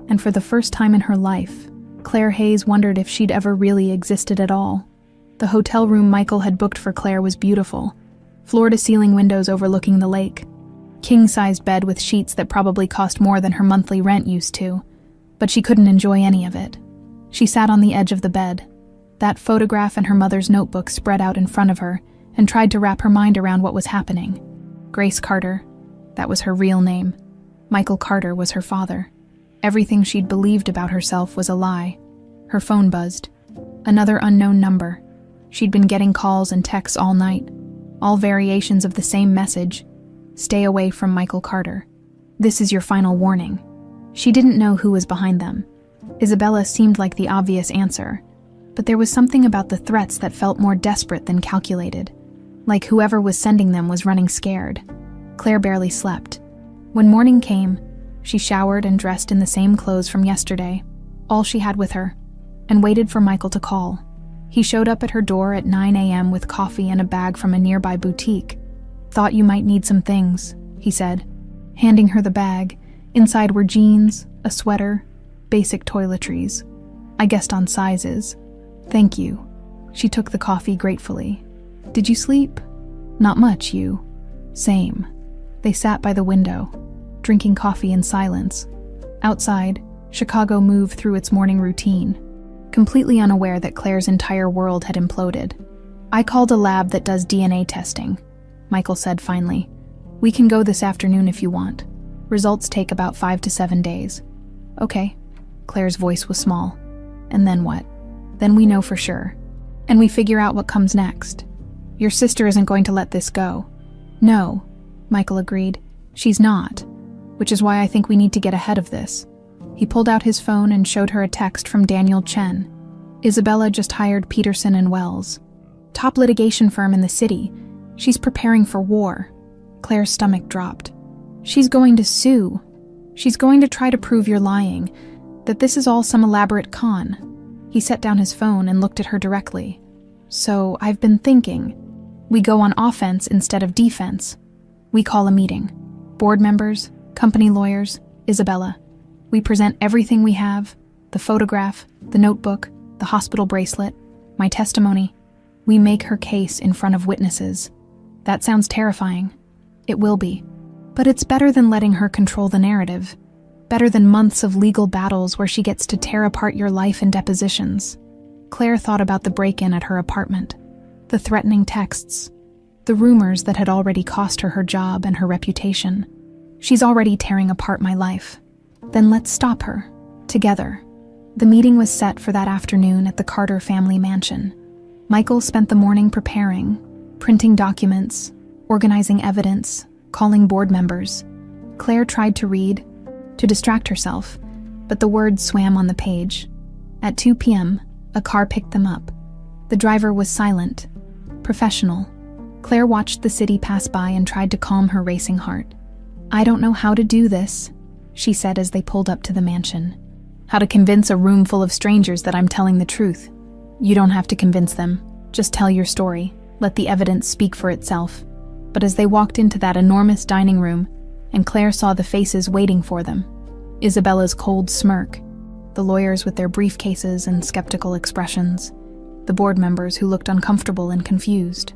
and for the first time in her life, Claire Hayes wondered if she'd ever really existed at all. The hotel room Michael had booked for Claire was beautiful, floor-to-ceiling windows overlooking the lake, king-sized bed with sheets that probably cost more than her monthly rent used to, but she couldn't enjoy any of it. She sat on the edge of the bed, that photograph and her mother's notebook spread out in front of her, and tried to wrap her mind around what was happening. Grace Carter, that was her real name. Michael Carter was her father. Everything she'd believed about herself was a lie. Her phone buzzed. Another unknown number. She'd been getting calls and texts all night, all variations of the same message. Stay away from Michael Carter. This is your final warning. She didn't know who was behind them. Isabella seemed like the obvious answer, but there was something about the threats that felt more desperate than calculated, like whoever was sending them was running scared. Claire barely slept. When morning came, she showered and dressed in the same clothes from yesterday, all she had with her, and waited for Michael to call. He showed up at her door at 9 a.m. with coffee and a bag from a nearby boutique. Thought you might need some things, he said, handing her the bag. Inside were jeans, a sweater, basic toiletries. I guessed on sizes. Thank you. She took the coffee gratefully. Did you sleep? Not much, you. Same. They sat by the window, drinking coffee in silence. Outside, Chicago moved through its morning routine, completely unaware that Claire's entire world had imploded. I called a lab that does DNA testing, Michael said finally. We can go this afternoon if you want. Results take about 5 to 7 days. Okay. Claire's voice was small. And then what? Then we know for sure. And we figure out what comes next. Your sister isn't going to let this go. No, Michael agreed. She's not. Which is why I think we need to get ahead of this. He pulled out his phone and showed her a text from Daniel Chen. Isabella just hired Peterson and Wells. Top litigation firm in the city. She's preparing for war. Claire's stomach dropped. She's going to sue. She's going to try to prove you're lying, that this is all some elaborate con. He set down his phone and looked at her directly. "So, I've been thinking. We go on offense instead of defense. We call a meeting. Board members, company lawyers, Isabella. We present everything we have, the photograph, the notebook, the hospital bracelet, my testimony. We make her case in front of witnesses. That sounds terrifying. It will be. But it's better than letting her control the narrative. Better than months of legal battles where she gets to tear apart your life in depositions." Claire thought about the break-in at her apartment, the threatening texts, the rumors that had already cost her her job and her reputation. "She's already tearing apart my life. Then let's stop her, together." The meeting was set for that afternoon at the Carter family mansion. Michael spent the morning preparing, printing documents, organizing evidence, calling board members. Claire tried to read, to distract herself, but the words swam on the page. At 2 p.m., a car picked them up. The driver was silent, professional. Claire watched the city pass by and tried to calm her racing heart. "I don't know how to do this," she said as they pulled up to the mansion. "How to convince a room full of strangers that I'm telling the truth. You don't have to convince them. Just tell your story. Let the evidence speak for itself." But as they walked into that enormous dining room, and Claire saw the faces waiting for them, Isabella's cold smirk, the lawyers with their briefcases and skeptical expressions, the board members who looked uncomfortable and confused,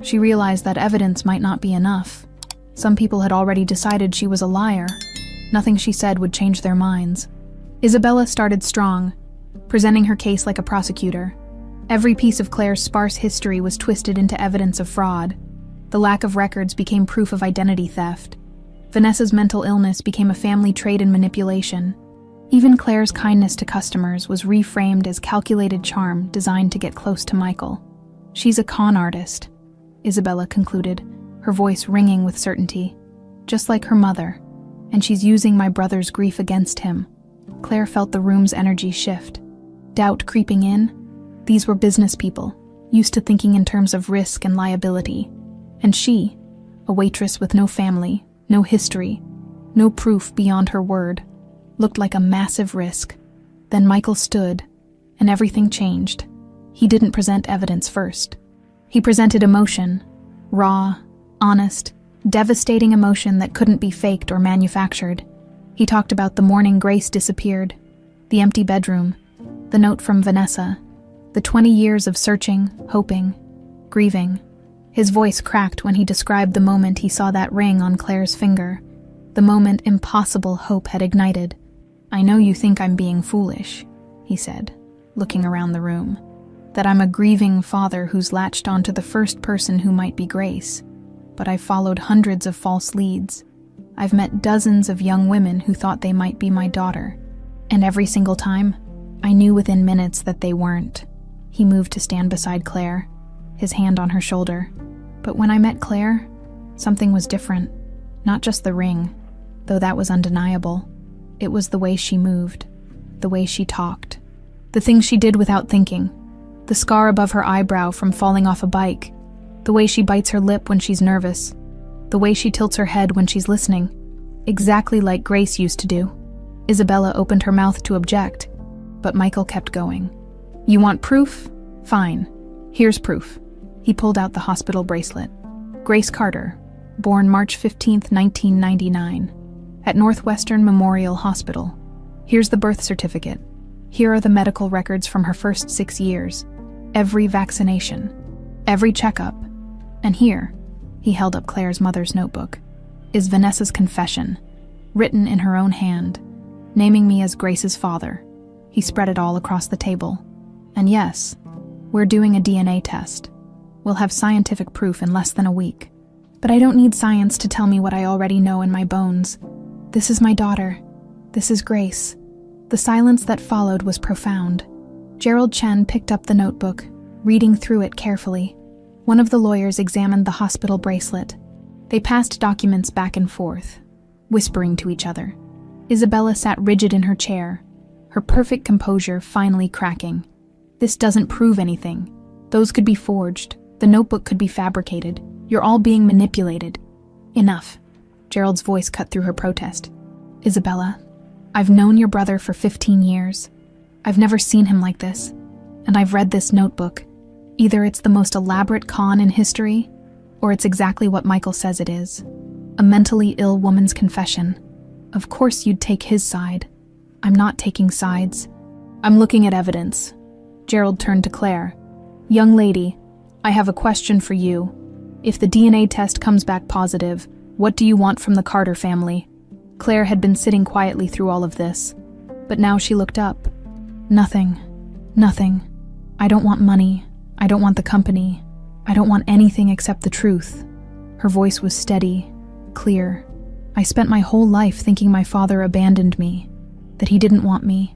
she realized that evidence might not be enough. Some people had already decided she was a liar. Nothing she said would change their minds. Isabella started strong, presenting her case like a prosecutor. Every piece of Claire's sparse history was twisted into evidence of fraud. The lack of records became proof of identity theft. Vanessa's mental illness became a family trait in manipulation. Even Claire's kindness to customers was reframed as calculated charm designed to get close to Michael. "She's a con artist," Isabella concluded, her voice ringing with certainty. "Just like her mother. And she's using my brother's grief against him." Claire felt the room's energy shift. Doubt creeping in. These were business people, used to thinking in terms of risk and liability. And she, a waitress with no family, no history, no proof beyond her word, looked like a massive risk. Then Michael stood, and everything changed. He didn't present evidence first. He presented emotion, raw, honest, devastating emotion that couldn't be faked or manufactured. He talked about the morning Grace disappeared, the empty bedroom, the note from Vanessa, the 20 years of searching, hoping, grieving. His voice cracked when he described the moment he saw that ring on Claire's finger, the moment impossible hope had ignited. "I know you think I'm being foolish," he said, looking around the room, "that I'm a grieving father who's latched onto the first person who might be Grace. But I've followed hundreds of false leads. I've met dozens of young women who thought they might be my daughter. And every single time, I knew within minutes that they weren't." He moved to stand beside Claire, his hand on her shoulder. "But when I met Claire, something was different. Not just the ring, though that was undeniable. It was the way she moved, the way she talked, the things she did without thinking, the scar above her eyebrow from falling off a bike, the way she bites her lip when she's nervous, the way she tilts her head when she's listening, exactly like Grace used to do." Isabella opened her mouth to object, but Michael kept going. "You want proof? Fine. Here's proof." He pulled out the hospital bracelet. "Grace Carter, born March 15, 1999, at Northwestern Memorial Hospital. Here's the birth certificate. Here are the medical records from her first 6 years. Every vaccination, every checkup. And here," he held up Claire's mother's notebook, "is Vanessa's confession, written in her own hand, naming me as Grace's father." He spread it all across the table. "And yes, we're doing a DNA test. We'll have scientific proof in less than a week. But I don't need science to tell me what I already know in my bones. This is my daughter. This is Grace." The silence that followed was profound. Gerald Chen picked up the notebook, reading through it carefully. One of the lawyers examined the hospital bracelet. They passed documents back and forth, whispering to each other. Isabella sat rigid in her chair, her perfect composure finally cracking. "This doesn't prove anything. Those could be forged. The notebook could be fabricated. You're all being manipulated." "Enough." Gerald's voice cut through her protest. "Isabella, I've known your brother for 15 years. I've never seen him like this, and I've read this notebook. Either it's the most elaborate con in history, or it's exactly what Michael says it is. A mentally ill woman's confession. Of course you'd take his side. I'm not taking sides. I'm looking at evidence. Gerald turned to Claire. Young lady, I have a question for you. If the DNA test comes back positive, what do you want from the Carter family? Claire had been sitting quietly through all of this, but now she looked up. Nothing. Nothing. I don't want money. I don't want the company. I don't want anything except the truth. Her voice was steady, clear. I spent my whole life thinking my father abandoned me, that he didn't want me,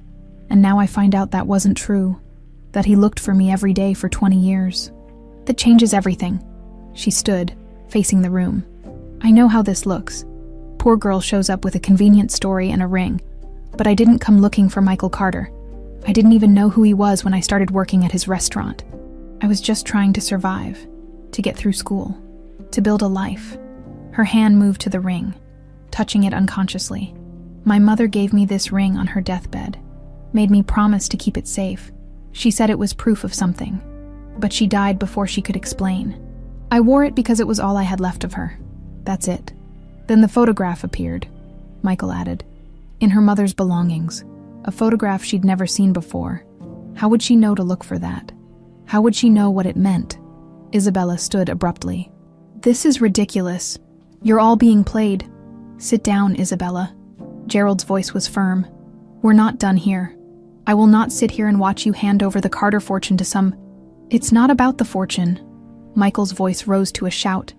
and now I find out that wasn't true, that he looked for me every day for 20 years. That changes everything. She stood, facing the room. I know how this looks. Poor girl shows up with a convenient story and a ring, but I didn't come looking for Michael Carter. I didn't even know who he was when I started working at his restaurant. I was just trying to survive, to get through school, to build a life. Her hand moved to the ring, touching it unconsciously. My mother gave me this ring on her deathbed, made me promise to keep it safe. She said it was proof of something, but she died before she could explain. I wore it because it was all I had left of her. That's it. Then the photograph appeared, Michael added. In her mother's belongings, a photograph she'd never seen before. How would she know to look for that? How would she know what it meant? Isabella stood abruptly. This is ridiculous. You're all being played. Sit down, Isabella. Gerald's voice was firm. We're not done here. I will not sit here and watch you hand over the Carter fortune to some... It's not about the fortune. Michael's voice rose to a shout.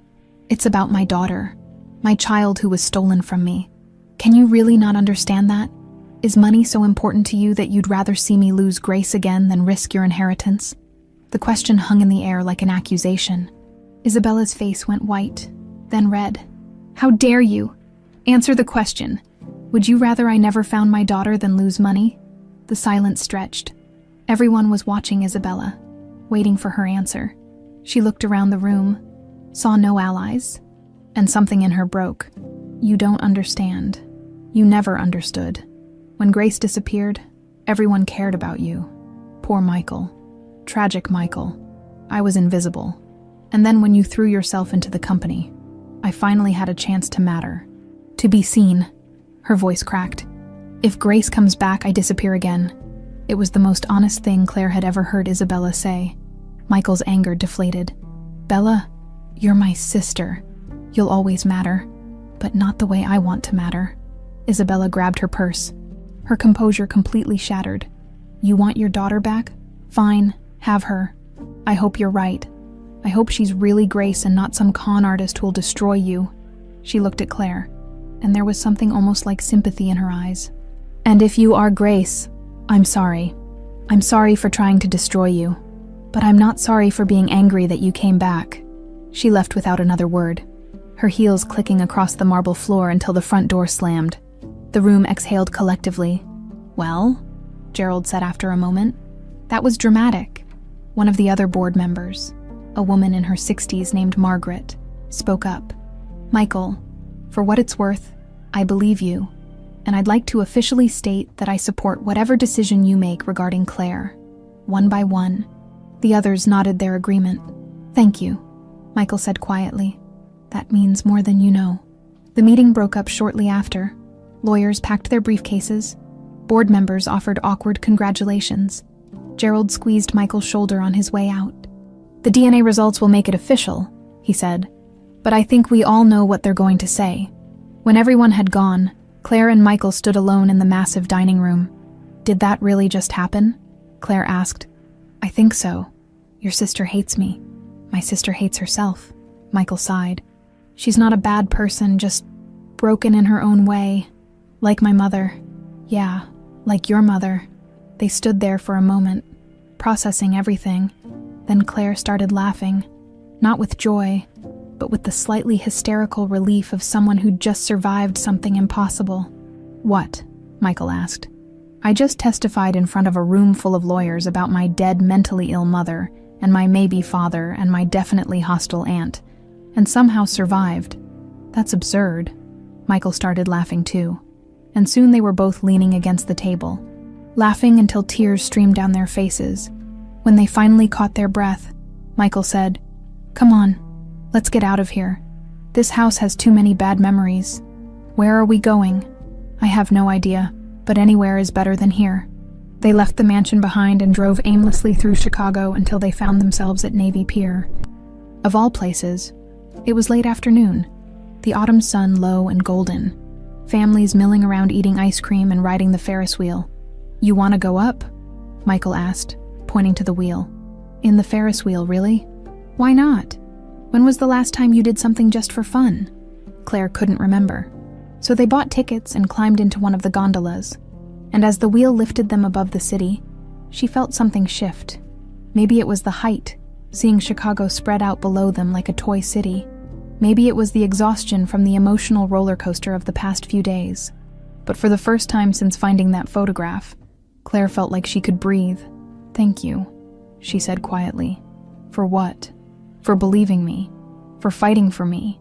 It's about my daughter, my child who was stolen from me. Can you really not understand that? Is money so important to you that you'd rather see me lose Grace again than risk your inheritance? The question hung in the air like an accusation. Isabella's face went white, then red. How dare you? Answer the question. Would you rather I never found my daughter than lose money? The silence stretched. Everyone was watching Isabella, waiting for her answer. She looked around the room, saw no allies, and something in her broke. You don't understand. You never understood. When Grace disappeared, everyone cared about you. Poor Michael. Tragic Michael. I was invisible. And then when you threw yourself into the company, I finally had a chance to matter. To be seen. Her voice cracked. If Grace comes back, I disappear again. It was the most honest thing Claire had ever heard Isabella say. Michael's anger deflated. Bella, you're my sister. You'll always matter, but not the way I want to matter. Isabella grabbed her purse. Her composure completely shattered. You want your daughter back? Fine, have her. I hope you're right. I hope she's really Grace and not some con artist who'll destroy you. She looked at Claire, and there was something almost like sympathy in her eyes. And if you are Grace, I'm sorry. I'm sorry for trying to destroy you. But I'm not sorry for being angry that you came back. She left without another word, her heels clicking across the marble floor until the front door slammed. The room exhaled collectively. Well, Gerald said after a moment. That was dramatic. One of the other board members, a woman in her 60s named Margaret, spoke up. Michael, for what it's worth, I believe you, and I'd like to officially state that I support whatever decision you make regarding Claire. One by one, the others nodded their agreement. Thank you, Michael said quietly. That means more than you know. The meeting broke up shortly after. Lawyers packed their briefcases. Board members offered awkward congratulations. Gerald squeezed Michael's shoulder on his way out. The DNA results will make it official, he said, but I think we all know what they're going to say. When everyone had gone, Claire and Michael stood alone in the massive dining room. Did that really just happen? Claire asked. I think so. Your sister hates me. My sister hates herself. Michael sighed. She's not a bad person, just broken in her own way. Like my mother. Yeah, like your mother. They stood there for a moment, processing everything. Then Claire started laughing, not with joy, but with the slightly hysterical relief of someone who'd just survived something impossible. What? Michael asked. I just testified in front of a room full of lawyers about my dead mentally ill mother, and my maybe father, and my definitely hostile aunt, and somehow survived. That's absurd. Michael started laughing too, and soon they were both leaning against the table. laughing until tears streamed down their faces. When they finally caught their breath, Michael said, "Come on, let's get out of here. This house has too many bad memories. Where are we going?" "I have no idea, but anywhere is better than here." They left the mansion behind and drove aimlessly through Chicago until they found themselves at Navy Pier. Of all places, it was late afternoon, the autumn sun low and golden, families milling around eating ice cream and riding the Ferris wheel. "You want to go up?" Michael asked, pointing to the wheel. "In the Ferris wheel, really? Why not? When was the last time you did something just for fun?" Claire couldn't remember. So they bought tickets and climbed into one of the gondolas. And as the wheel lifted them above the city, she felt something shift. Maybe it was the height, seeing Chicago spread out below them like a toy city. Maybe it was the exhaustion from the emotional roller coaster of the past few days. But for the first time since finding that photograph, Claire felt like she could breathe. "Thank you," she said quietly. "For what?" "For believing me. For fighting for me.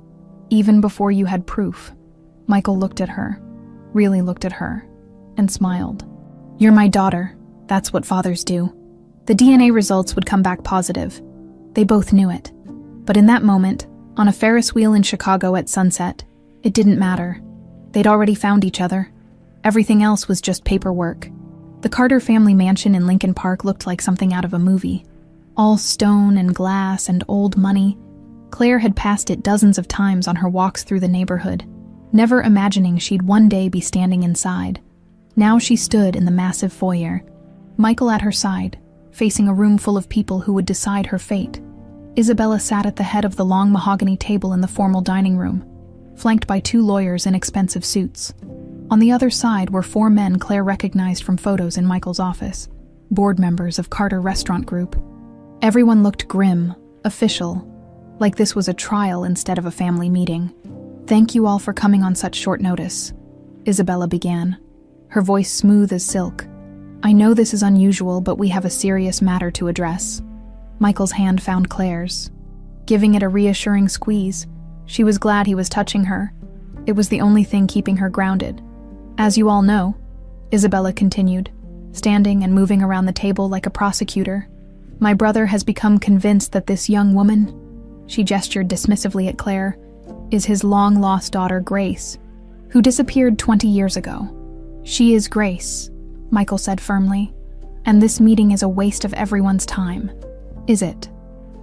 Even before you had proof." Michael looked at her, really looked at her, and smiled. "You're my daughter. That's what fathers do." The DNA results would come back positive. They both knew it. But in that moment, on a Ferris wheel in Chicago at sunset, it didn't matter. They'd already found each other. Everything else was just paperwork. The Carter family mansion in Lincoln Park looked like something out of a movie. All stone and glass and old money. Claire had passed it dozens of times on her walks through the neighborhood, never imagining she'd one day be standing inside. Now she stood in the massive foyer, Michael at her side, facing a room full of people who would decide her fate. Isabella sat at the head of the long mahogany table in the formal dining room, flanked by 2 lawyers in expensive suits. On the other side were 4 men Claire recognized from photos in Michael's office, board members of Carter Restaurant Group. Everyone looked grim, official, like this was a trial instead of a family meeting. "Thank you all for coming on such short notice," Isabella began, her voice smooth as silk. "I know this is unusual, but we have a serious matter to address." Michael's hand found Claire's. Giving it a reassuring squeeze, she was glad he was touching her. It was the only thing keeping her grounded. "As you all know," Isabella continued, standing and moving around the table like a prosecutor, "my brother has become convinced that this young woman," she gestured dismissively at Claire, "is his long-lost daughter Grace, who disappeared 20 years ago. She is Grace," Michael said firmly, "and this meeting is a waste of everyone's time." "Is it?"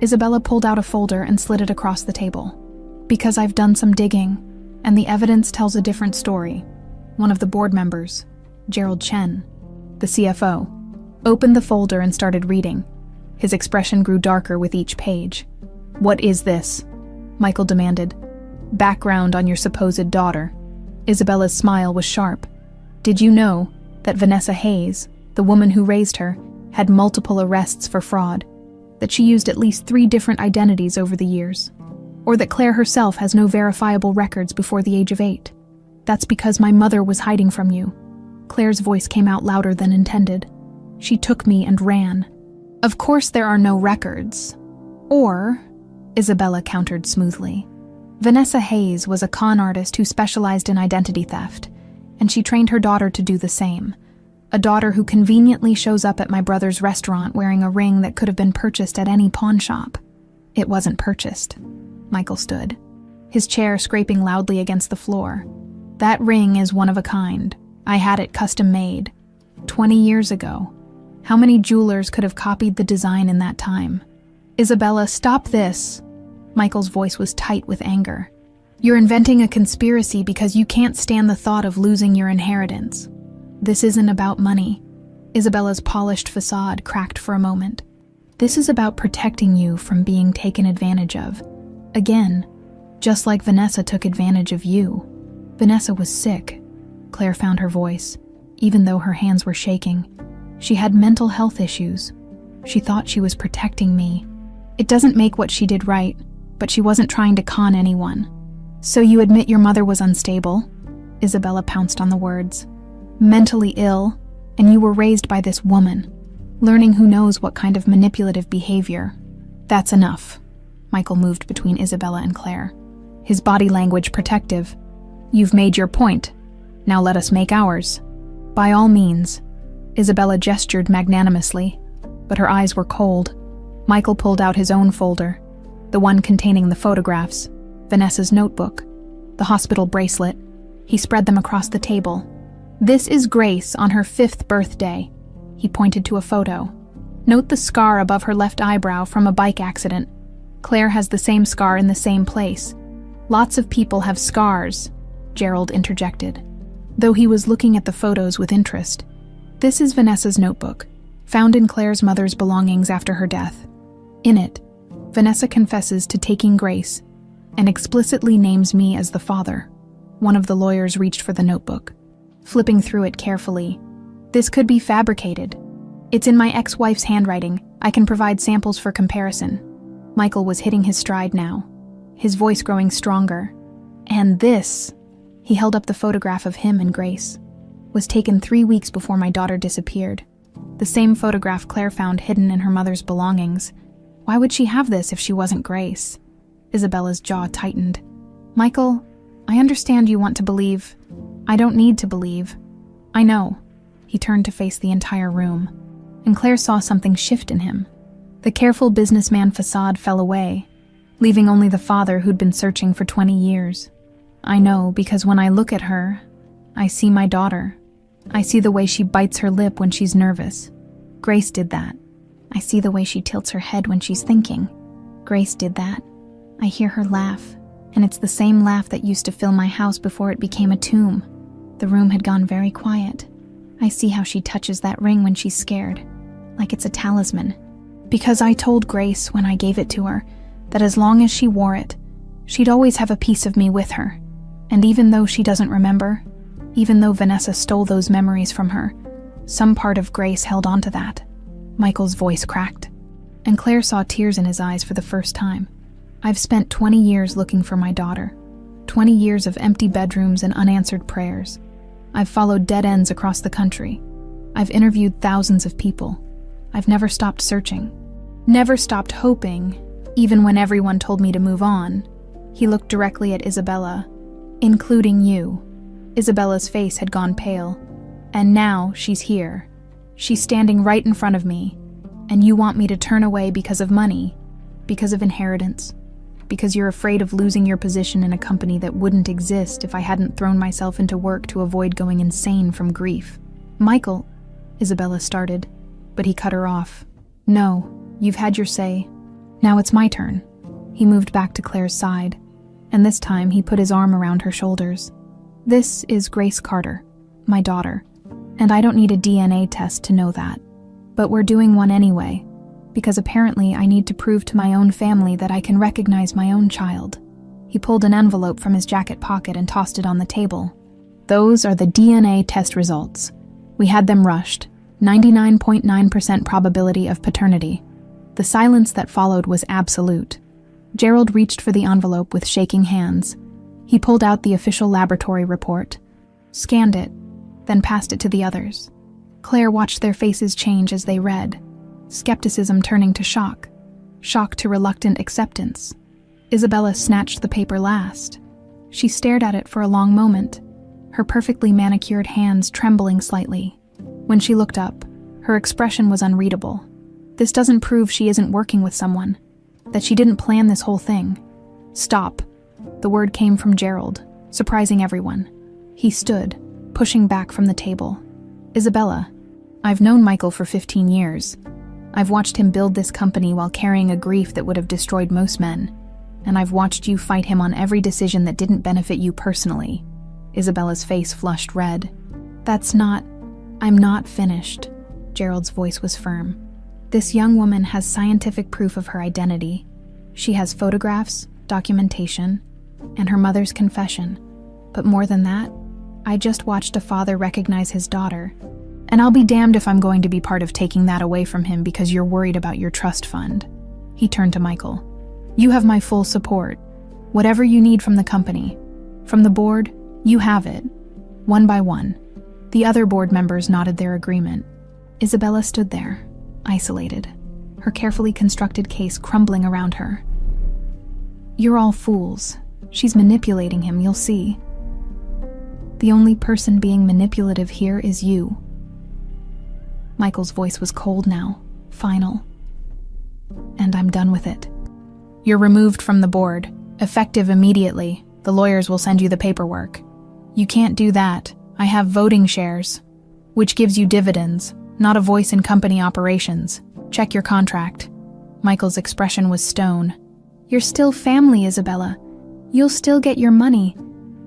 Isabella pulled out a folder and slid it across the table. "Because I've done some digging, and the evidence tells a different story." One of the board members, Gerald Chen, the CFO, opened the folder and started reading. His expression grew darker with each page. "What is this?" Michael demanded. "Background on your supposed daughter." Isabella's smile was sharp. "Did you know that Vanessa Hayes, the woman who raised her, had multiple arrests for fraud? That she used at least 3 different identities over the years? Or that Claire herself has no verifiable records before the age of 8? That's because my mother was hiding from you." Claire's voice came out louder than intended. "She took me and ran." "Of course there are no records." "Or," Isabella countered smoothly, "Vanessa Hayes was a con artist who specialized in identity theft, and she trained her daughter to do the same. A daughter who conveniently shows up at my brother's restaurant wearing a ring that could have been purchased at any pawn shop." "It wasn't purchased." Michael stood, his chair scraping loudly against the floor. "That ring is one of a kind. I had it custom made. 20 years ago. How many jewelers could have copied the design in that time?" "Isabella, stop this." Michael's voice was tight with anger. "You're inventing a conspiracy because you can't stand the thought of losing your inheritance. This isn't about money." Isabella's polished facade cracked for a moment. "This is about protecting you from being taken advantage of. Again, just like Vanessa took advantage of you." "Vanessa was sick," Claire found her voice, even though her hands were shaking. "She had mental health issues. She thought she was protecting me. It doesn't make what she did right, but she wasn't trying to con anyone." "So you admit your mother was unstable?" Isabella pounced on the words. "Mentally ill, and you were raised by this woman, learning who knows what kind of manipulative behavior." "That's enough." Michael moved between Isabella and Claire, his body language protective. "You've made your point. Now let us make ours." "By all means." Isabella gestured magnanimously, but her eyes were cold. Michael pulled out his own folder, the one containing the photographs, Vanessa's notebook, the hospital bracelet. He spread them across the table. "This is Grace on her 5th birthday." He pointed to a photo. "Note the scar above her left eyebrow from a bike accident. Claire has the same scar in the same place. Lots of people have scars," Gerald interjected, though he was looking at the photos with interest. "This is Vanessa's notebook, found in Claire's mother's belongings after her death. In it, Vanessa confesses to taking Grace and explicitly names me as the father." One of the lawyers reached for the notebook, flipping through it carefully. "This could be fabricated. It's in my ex-wife's handwriting. I can provide samples for comparison." Michael was hitting his stride now, his voice growing stronger. "And this," he held up the photograph of him and Grace, "was taken 3 weeks before my daughter disappeared. The same photograph Claire found hidden in her mother's belongings. Why would she have this if she wasn't Grace?" Isabella's jaw tightened. "Michael, I understand you want to believe. I don't need to believe. I know." He turned to face the entire room, and Claire saw something shift in him. The careful businessman facade fell away, leaving only the father who'd been searching for 20 years. "I know, because when I look at her, I see my daughter. I see the way she bites her lip when she's nervous. Grace did that. I see the way she tilts her head when she's thinking. Grace did that. I hear her laugh, and it's the same laugh that used to fill my house before it became a tomb." The room had gone very quiet. "I see how she touches that ring when she's scared, like it's a talisman. Because I told Grace when I gave it to her that as long as she wore it, she'd always have a piece of me with her. And even though she doesn't remember, even though Vanessa stole those memories from her, some part of Grace held on to that." Michael's voice cracked, and Claire saw tears in his eyes for the first time. "I've spent 20 years looking for my daughter. 20 years of empty bedrooms and unanswered prayers. I've followed dead ends across the country. I've interviewed thousands of people. I've never stopped searching. Never stopped hoping, even when everyone told me to move on." He looked directly at Isabella, "Including you." Isabella's face had gone pale. "And now she's here. She's standing right in front of me. And you want me to turn away because of money, because of inheritance, because you're afraid of losing your position in a company that wouldn't exist if I hadn't thrown myself into work to avoid going insane from grief." "Michael," Isabella started, but he cut her off. "No, you've had your say. Now it's my turn." He moved back to Claire's side, and this time he put his arm around her shoulders. "This is Grace Carter, my daughter, and I don't need a DNA test to know that. But we're doing one anyway, because apparently I need to prove to my own family that I can recognize my own child." He pulled an envelope from his jacket pocket and tossed it on the table. "Those are the DNA test results. We had them rushed. 99.9% probability of paternity." The silence that followed was absolute. Gerald reached for the envelope with shaking hands. He pulled out the official laboratory report, scanned it, then passed it to the others. Claire watched their faces change as they read, skepticism turning to shock, shock to reluctant acceptance. Isabella snatched the paper last. She stared at it for a long moment, her perfectly manicured hands trembling slightly. When she looked up, her expression was unreadable. This doesn't prove she isn't working with someone, that she didn't plan this whole thing. "Stop." The word came from Gerald, surprising everyone. He stood, pushing back from the table. "Isabella, I've known Michael for 15 years. I've watched him build this company while carrying a grief that would have destroyed most men. And I've watched you fight him on every decision that didn't benefit you personally." Isabella's face flushed red. I'm not finished." Gerald's voice was firm. "This young woman has scientific proof of her identity. She has photographs, documentation, and her mother's confession. But more than that, I just watched a father recognize his daughter. And I'll be damned if I'm going to be part of taking that away from him because you're worried about your trust fund." He turned to Michael. "You have my full support. Whatever you need from the company, from the board, you have it." One by one, the other board members nodded their agreement. Isabella stood there, isolated, her carefully constructed case crumbling around her. "You're all fools. She's manipulating him, you'll see. The only person being manipulative here is you." Michael's voice was cold now, final. And I'm done with it. You're removed from the board, effective immediately. The lawyers will send you the paperwork. You can't do that. I have voting shares, which gives you dividends, not a voice in company operations. Check your contract. Michael's expression was stone. You're still family, Isabella. You'll still get your money,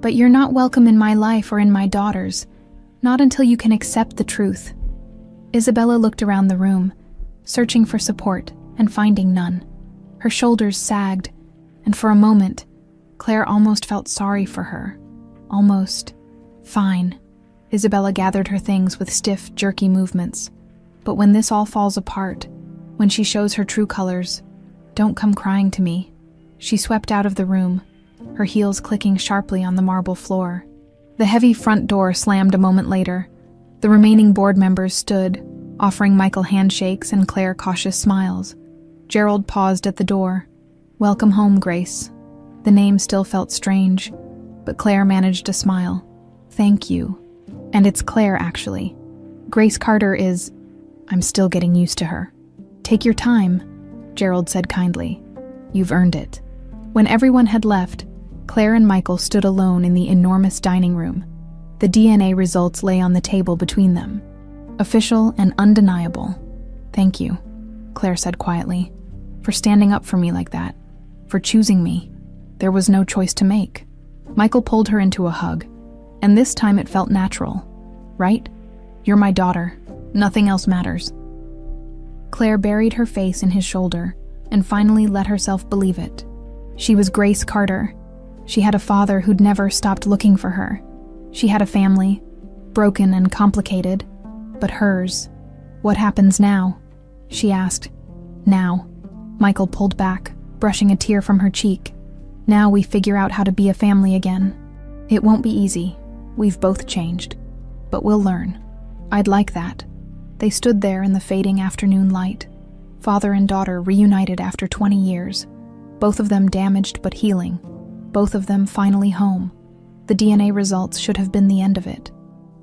but you're not welcome in my life or in my daughter's. Not until you can accept the truth. Isabella looked around the room, searching for support and finding none. Her shoulders sagged, and for a moment, Claire almost felt sorry for her. Almost. Fine. Isabella gathered her things with stiff, jerky movements. But when this all falls apart, when she shows her true colors, don't come crying to me. She swept out of the room, her heels clicking sharply on the marble floor. The heavy front door slammed a moment later. The remaining board members stood, offering Michael handshakes and Claire cautious smiles. Gerald paused at the door. Welcome home, Grace. The name still felt strange, but Claire managed to smile. Thank you. And it's Claire, actually. Grace Carter is... I'm still getting used to her. Take your time, Gerald said kindly. You've earned it. When everyone had left, Claire and Michael stood alone in the enormous dining room. The DNA results lay on the table between them. Official and undeniable. Thank you, Claire said quietly, for standing up for me like that, for choosing me. There was no choice to make. Michael pulled her into a hug, and this time it felt natural. Right? You're my daughter. Nothing else matters. Claire buried her face in his shoulder and finally let herself believe it. She was Grace Carter. She had a father who'd never stopped looking for her. She had a family, broken and complicated, but hers. What happens now? She asked. Now. Michael pulled back, brushing a tear from her cheek. Now we figure out how to be a family again. It won't be easy. We've both changed. But we'll learn. I'd like that. They stood there in the fading afternoon light. Father and daughter reunited after 20 years. Both of them damaged but healing. Both of them finally home. The DNA results should have been the end of it.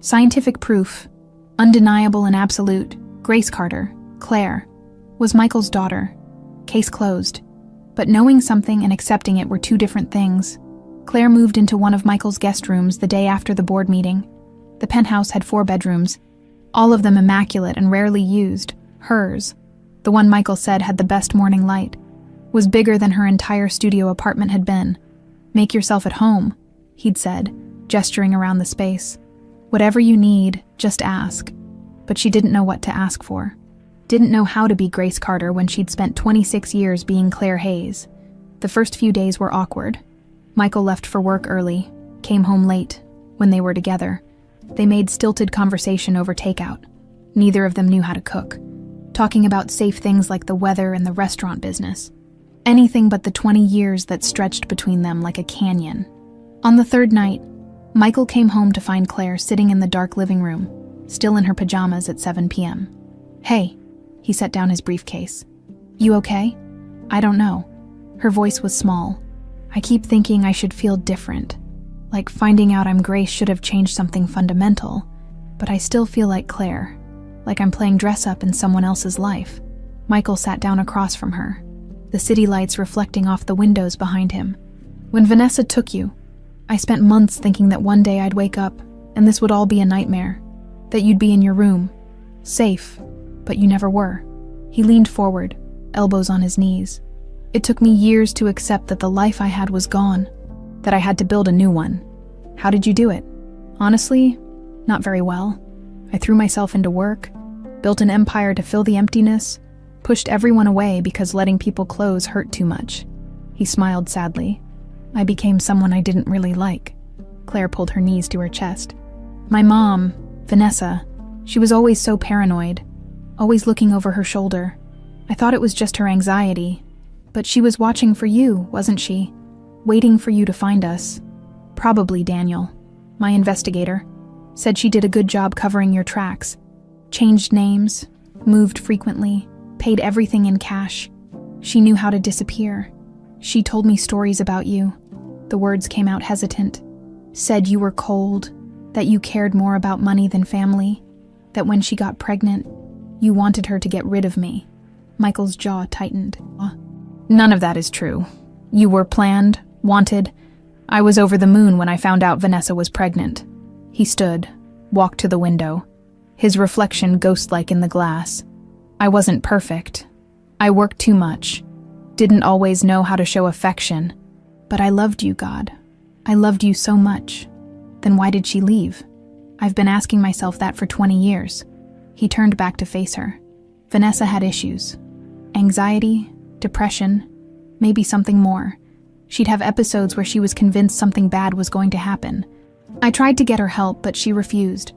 Scientific proof, undeniable and absolute, Grace Carter, Claire, was Michael's daughter. Case closed. But knowing something and accepting it were two different things. Claire moved into one of Michael's guest rooms the day after the board meeting. The penthouse had 4 bedrooms, all of them immaculate and rarely used. Hers, the one Michael said had the best morning light, was bigger than her entire studio apartment had been. Make yourself at home, he'd said, gesturing around the space. Whatever you need, just ask. But she didn't know what to ask for. Didn't know how to be Grace Carter when she'd spent 26 years being Claire Hayes. The first few days were awkward. Michael left for work early, came home late, when they were together. They made stilted conversation over takeout. Neither of them knew how to cook, talking about safe things like the weather and the restaurant business. Anything but the 20 years that stretched between them like a canyon. On the 3rd night, Michael came home to find Claire sitting in the dark living room, still in her pajamas at 7 p.m. Hey, he set down his briefcase. You okay? I don't know. Her voice was small. I keep thinking I should feel different. Like finding out I'm Grace should have changed something fundamental, but I still feel like Claire, like I'm playing dress-up in someone else's life. Michael sat down across from her, the city lights reflecting off the windows behind him. When Vanessa took you, I spent months thinking that one day I'd wake up and this would all be a nightmare, that you'd be in your room, safe, but you never were. He leaned forward, elbows on his knees. It took me years to accept that the life I had was gone, that I had to build a new one. How did you do it? Honestly, not very well. I threw myself into work, built an empire to fill the emptiness, pushed everyone away because letting people close hurt too much. He smiled sadly. I became someone I didn't really like. Claire pulled her knees to her chest. My mom, Vanessa, she was always so paranoid, always looking over her shoulder. I thought it was just her anxiety, but she was watching for you, wasn't she? Waiting for you to find us. Probably Daniel, my investigator, said she did a good job covering your tracks. Changed names, moved frequently, paid everything in cash. She knew how to disappear. She told me stories about you. The words came out hesitant. Said you were cold, that you cared more about money than family, that when she got pregnant, You wanted her to get rid of me. Michael's jaw tightened. None of that is true. You were planned, wanted. I was over the moon when I found out Vanessa was pregnant. He stood, walked to the window, his reflection ghost-like in the glass. I wasn't perfect. I worked too much. Didn't always know how to show affection. But I loved you, God. I loved you so much. Then why did she leave? I've been asking myself that for 20 years. He turned back to face her. Vanessa had issues. Anxiety, depression, maybe something more. She'd have episodes where she was convinced something bad was going to happen. I tried to get her help, but she refused.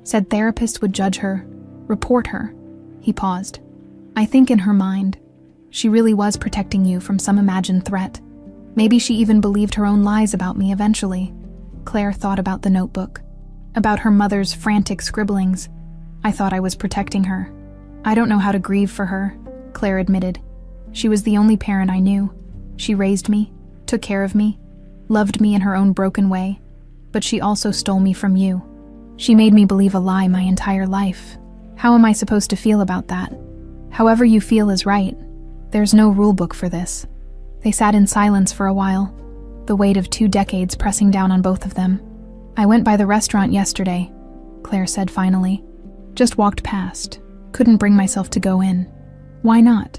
Said therapists would judge her, report her. He paused. I think in her mind, she really was protecting you from some imagined threat. Maybe she even believed her own lies about me eventually. Claire thought about the notebook, about her mother's frantic scribblings. I thought I was protecting her. I don't know how to grieve for her, Claire admitted. She was the only parent I knew. She raised me, took care of me, loved me in her own broken way, but she also stole me from you. She made me believe a lie my entire life. How am I supposed to feel about that? However you feel is right. There's no rule book for this. They sat in silence for a while, the weight of 2 decades pressing down on both of them. I went by the restaurant yesterday, Claire said finally. Just walked past. Couldn't bring myself to go in. Why not?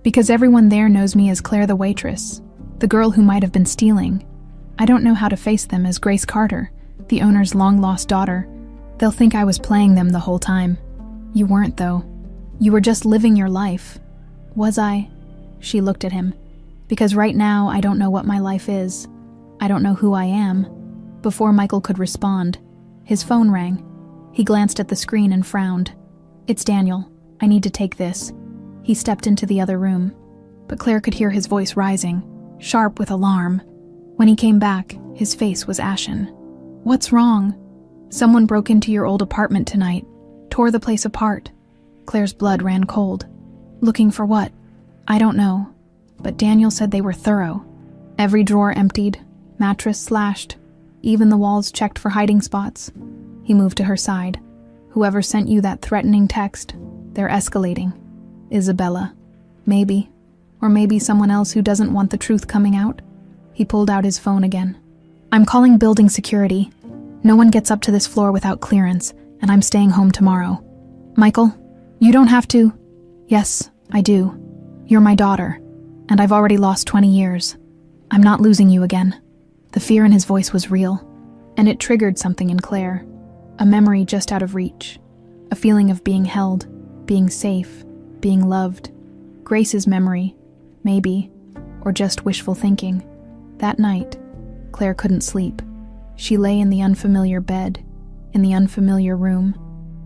Because everyone there knows me as Claire the waitress, the girl who might have been stealing. I don't know how to face them as Grace Carter, the owner's long-lost daughter. They'll think I was playing them the whole time. You weren't, though. You were just living your life. Was I? She looked at him. Because right now, I don't know what my life is. I don't know who I am. Before Michael could respond, his phone rang. He glanced at the screen and frowned. It's Daniel. I need to take this. He stepped into the other room. But Claire could hear his voice rising, sharp with alarm. When he came back, his face was ashen. What's wrong? Someone broke into your old apartment tonight, tore the place apart. Claire's blood ran cold. Looking for what? I don't know. But Daniel said they were thorough. Every drawer emptied, mattress slashed, even the walls checked for hiding spots. He moved to her side. Whoever sent you that threatening text, they're escalating. Isabella. Maybe. Or maybe someone else who doesn't want the truth coming out. He pulled out his phone again. I'm calling building security. No one gets up to this floor without clearance, and I'm staying home tomorrow. Michael, you don't have to. Yes, I do. You're my daughter, and I've already lost 20 years. I'm not losing you again. The fear in his voice was real, and it triggered something in Claire. A memory just out of reach. A feeling of being held, being safe, being loved. Grace's memory, maybe, or just wishful thinking. That night, Claire couldn't sleep. She lay in the unfamiliar bed, in the unfamiliar room,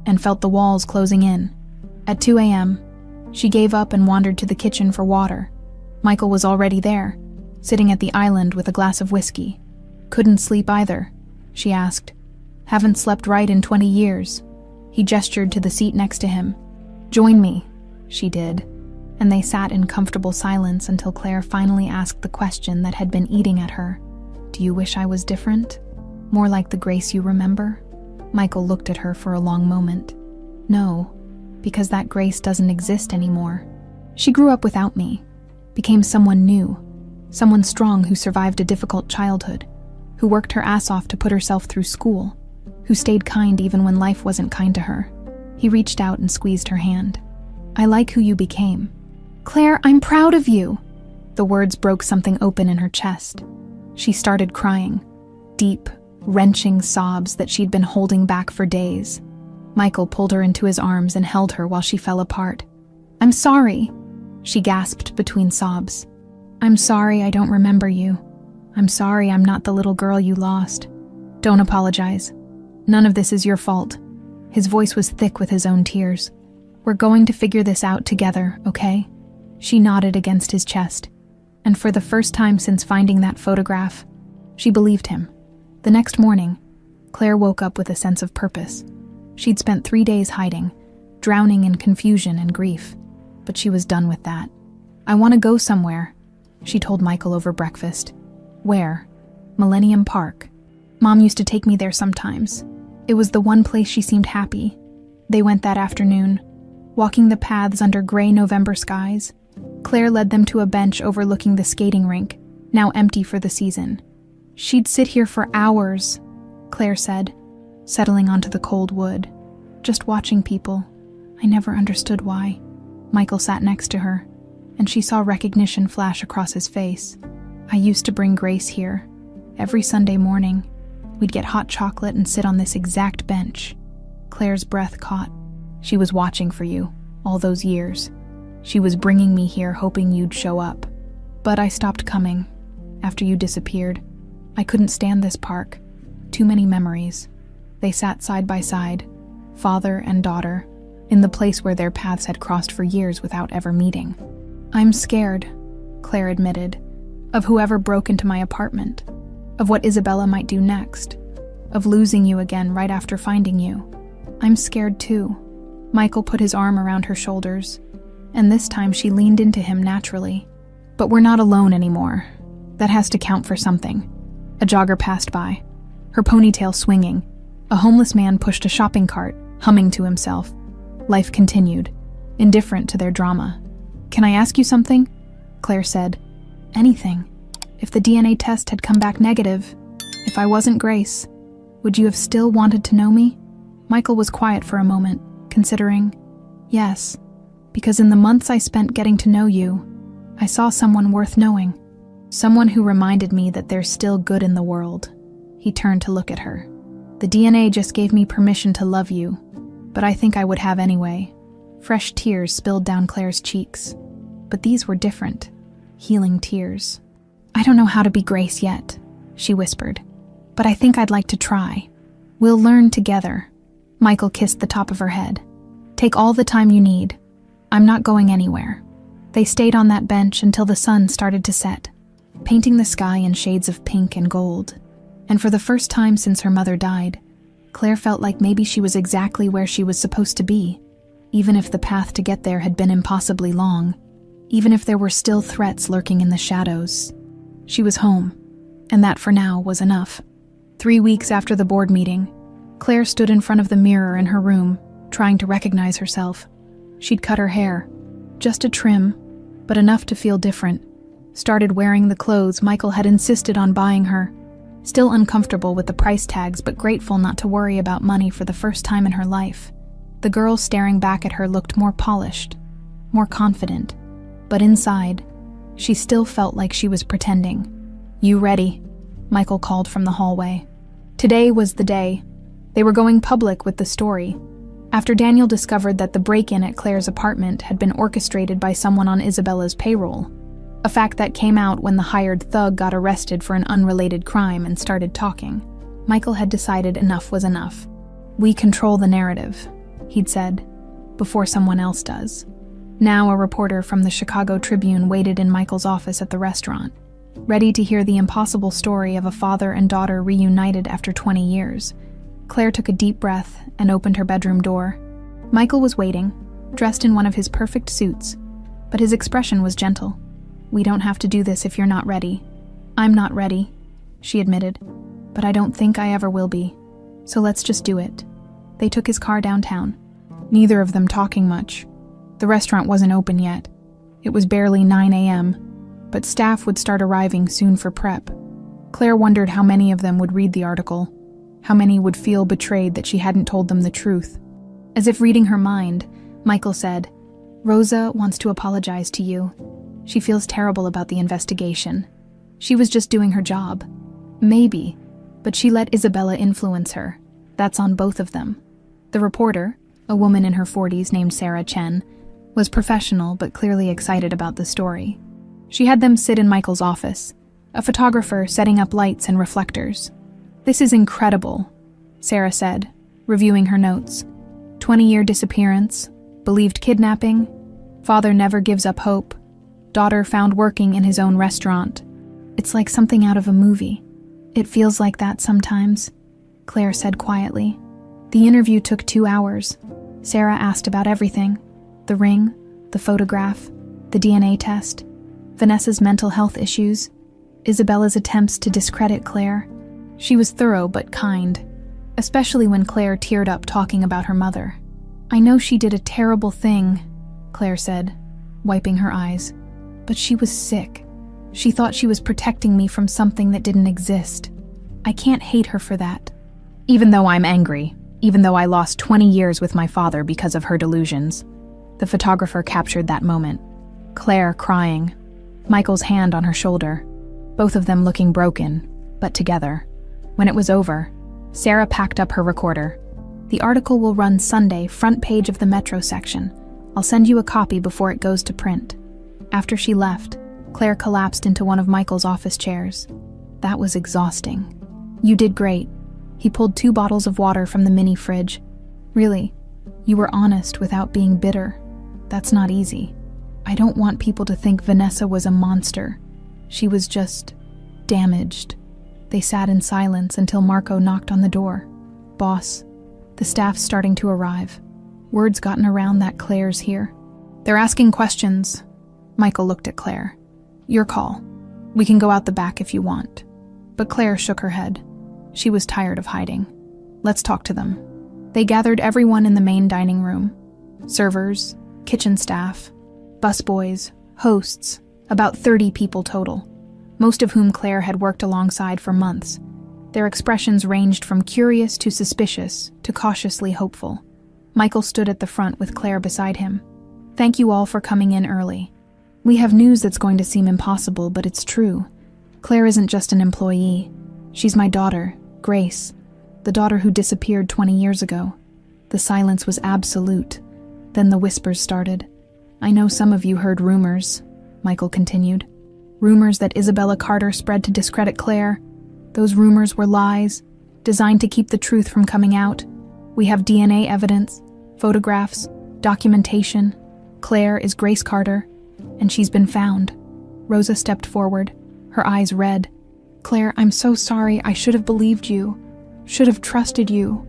and felt the walls closing in. At 2 a.m., she gave up and wandered to the kitchen for water. Michael was already there, sitting at the island with a glass of whiskey. Couldn't sleep either, she asked. Haven't slept right in 20 years. He gestured to the seat next to him. Join me, she did, and they sat in comfortable silence until Claire finally asked the question that had been eating at her. Do you wish I was different? More like the Grace you remember? Michael looked at her for a long moment. No, because that Grace doesn't exist anymore. She grew up without me, became someone new, someone strong who survived a difficult childhood, who worked her ass off to put herself through school, who stayed kind even when life wasn't kind to her. He reached out and squeezed her hand. I like who you became. Claire, I'm proud of you. The words broke something open in her chest. She started crying, deep, wrenching sobs that she'd been holding back for days. Michael pulled her into his arms and held her while she fell apart. I'm sorry, she gasped between sobs. I'm sorry I don't remember you. I'm sorry I'm not the little girl you lost. Don't apologize. None of this is your fault. His voice was thick with his own tears. We're going to figure this out together, okay? She nodded against his chest. And for the first time since finding that photograph, she believed him. The next morning, Claire woke up with a sense of purpose. She'd spent 3 days hiding, drowning in confusion and grief, but she was done with that. I want to go somewhere, she told Michael over breakfast. Where? Millennium Park. Mom used to take me there sometimes. It was the one place she seemed happy. They went that afternoon. Walking the paths under gray November skies, Claire led them to a bench overlooking the skating rink, now empty for the season. "She'd sit here for hours," Claire said, settling onto the cold wood. "Just watching people. I never understood why." Michael sat next to her, and she saw recognition flash across his face. "I used to bring Grace here. Every Sunday morning, we'd get hot chocolate and sit on this exact bench." Claire's breath caught. "She was watching for you, all those years. She was bringing me here hoping you'd show up. But I stopped coming after you disappeared. I couldn't stand this park. Too many memories." They sat side by side, father and daughter, in the place where their paths had crossed for years without ever meeting. "I'm scared," Claire admitted, "of whoever broke into my apartment, of what Isabella might do next, of losing you again right after finding you. I'm scared too." Michael put his arm around her shoulders, and this time she leaned into him naturally. "But we're not alone anymore. That has to count for something." A jogger passed by, her ponytail swinging. A homeless man pushed a shopping cart, humming to himself. Life continued, indifferent to their drama. "Can I ask you something?" Claire said. "Anything. If the DNA test had come back negative, if I wasn't Grace, would you have still wanted to know me?" Michael was quiet for a moment, considering. "Yes, because in the months I spent getting to know you, I saw someone worth knowing. Someone who reminded me that there's still good in the world." He turned to look at her. "The DNA just gave me permission to love you, but I think I would have anyway." Fresh tears spilled down Claire's cheeks, but these were different, healing tears. "I don't know how to be Grace yet," she whispered, "but I think I'd like to try. We'll learn together." Michael kissed the top of her head. "Take all the time you need. I'm not going anywhere." They stayed on that bench until the sun started to set, painting the sky in shades of pink and gold. And for the first time since her mother died, Claire felt like maybe she was exactly where she was supposed to be, even if the path to get there had been impossibly long, even if there were still threats lurking in the shadows. She was home, and that for now was enough. 3 weeks after the board meeting, Claire stood in front of the mirror in her room, trying to recognize herself. She'd cut her hair, just a trim, but enough to feel different. Started wearing the clothes Michael had insisted on buying her. Still uncomfortable with the price tags, but grateful not to worry about money for the first time in her life. The girl staring back at her looked more polished, more confident, but inside, she still felt like she was pretending. "You ready?" Michael called from the hallway. Today was the day. They were going public with the story. After Daniel discovered that the break-in at Claire's apartment had been orchestrated by someone on Isabella's payroll, a fact that came out when the hired thug got arrested for an unrelated crime and started talking, Michael had decided enough was enough. "We control the narrative," he'd said, "before someone else does." Now a reporter from the Chicago Tribune waited in Michael's office at the restaurant, ready to hear the impossible story of a father and daughter reunited after 20 years. Claire took a deep breath and opened her bedroom door. Michael was waiting, dressed in one of his perfect suits, but his expression was gentle. "We don't have to do this if you're not ready." "I'm not ready," she admitted, "but I don't think I ever will be. So let's just do it." They took his car downtown, neither of them talking much. The restaurant wasn't open yet. It was barely 9 a.m., but staff would start arriving soon for prep. Claire wondered how many of them would read the article, how many would feel betrayed that she hadn't told them the truth. As if reading her mind, Michael said, "Rosa wants to apologize to you. She feels terrible about the investigation. She was just doing her job. Maybe, but she let Isabella influence her. That's on both of them." The reporter, a woman in her 40s named Sarah Chen, was professional but clearly excited about the story. She had them sit in Michael's office, a photographer setting up lights and reflectors. "This is incredible," Sarah said, reviewing her notes. 20-year disappearance, believed kidnapping, father never gives up hope, daughter found working in his own restaurant. It's like something out of a movie. "It feels like that sometimes," Claire said quietly. The interview took 2 hours. Sarah asked about everything: the ring, the photograph, the DNA test, Vanessa's mental health issues, Isabella's attempts to discredit Claire. She was thorough but kind, especially when Claire teared up talking about her mother. "I know she did a terrible thing," Claire said, wiping her eyes. "But she was sick. She thought she was protecting me from something that didn't exist. I can't hate her for that." "Even though I'm angry, even though I lost 20 years with my father because of her delusions." The photographer captured that moment. Claire crying, Michael's hand on her shoulder, both of them looking broken, but together. When it was over, Sarah packed up her recorder. "The article will run Sunday, front page of the Metro section. I'll send you a copy before it goes to print." After she left, Claire collapsed into one of Michael's office chairs. That was exhausting. "You did great." He pulled 2 bottles of water from the mini fridge. "Really, you were honest without being bitter. That's not easy. I don't want people to think Vanessa was a monster. She was just damaged." They sat in silence until Marco knocked on the door. "Boss, the staff's starting to arrive. Word's gotten around that Claire's here. They're asking questions." Michael looked at Claire. "Your call. We can go out the back if you want." But Claire shook her head. She was tired of hiding. "Let's talk to them." They gathered everyone in the main dining room. Servers, kitchen staff, busboys, hosts, about 30 people total, most of whom Claire had worked alongside for months. Their expressions ranged from curious to suspicious to cautiously hopeful. Michael stood at the front with Claire beside him. "Thank you all for coming in early. We have news that's going to seem impossible, but it's true. Claire isn't just an employee. She's my daughter, Grace, the daughter who disappeared 20 years ago." The silence was absolute. Then the whispers started. "I know some of you heard rumors," Michael continued. "Rumors that Isabella Carter spread to discredit Claire. Those rumors were lies, designed to keep the truth from coming out. We have DNA evidence, photographs, documentation. Claire is Grace Carter, and she's been found." Rosa stepped forward, her eyes red. "Claire, I'm so sorry. I should have believed you. Should have trusted you."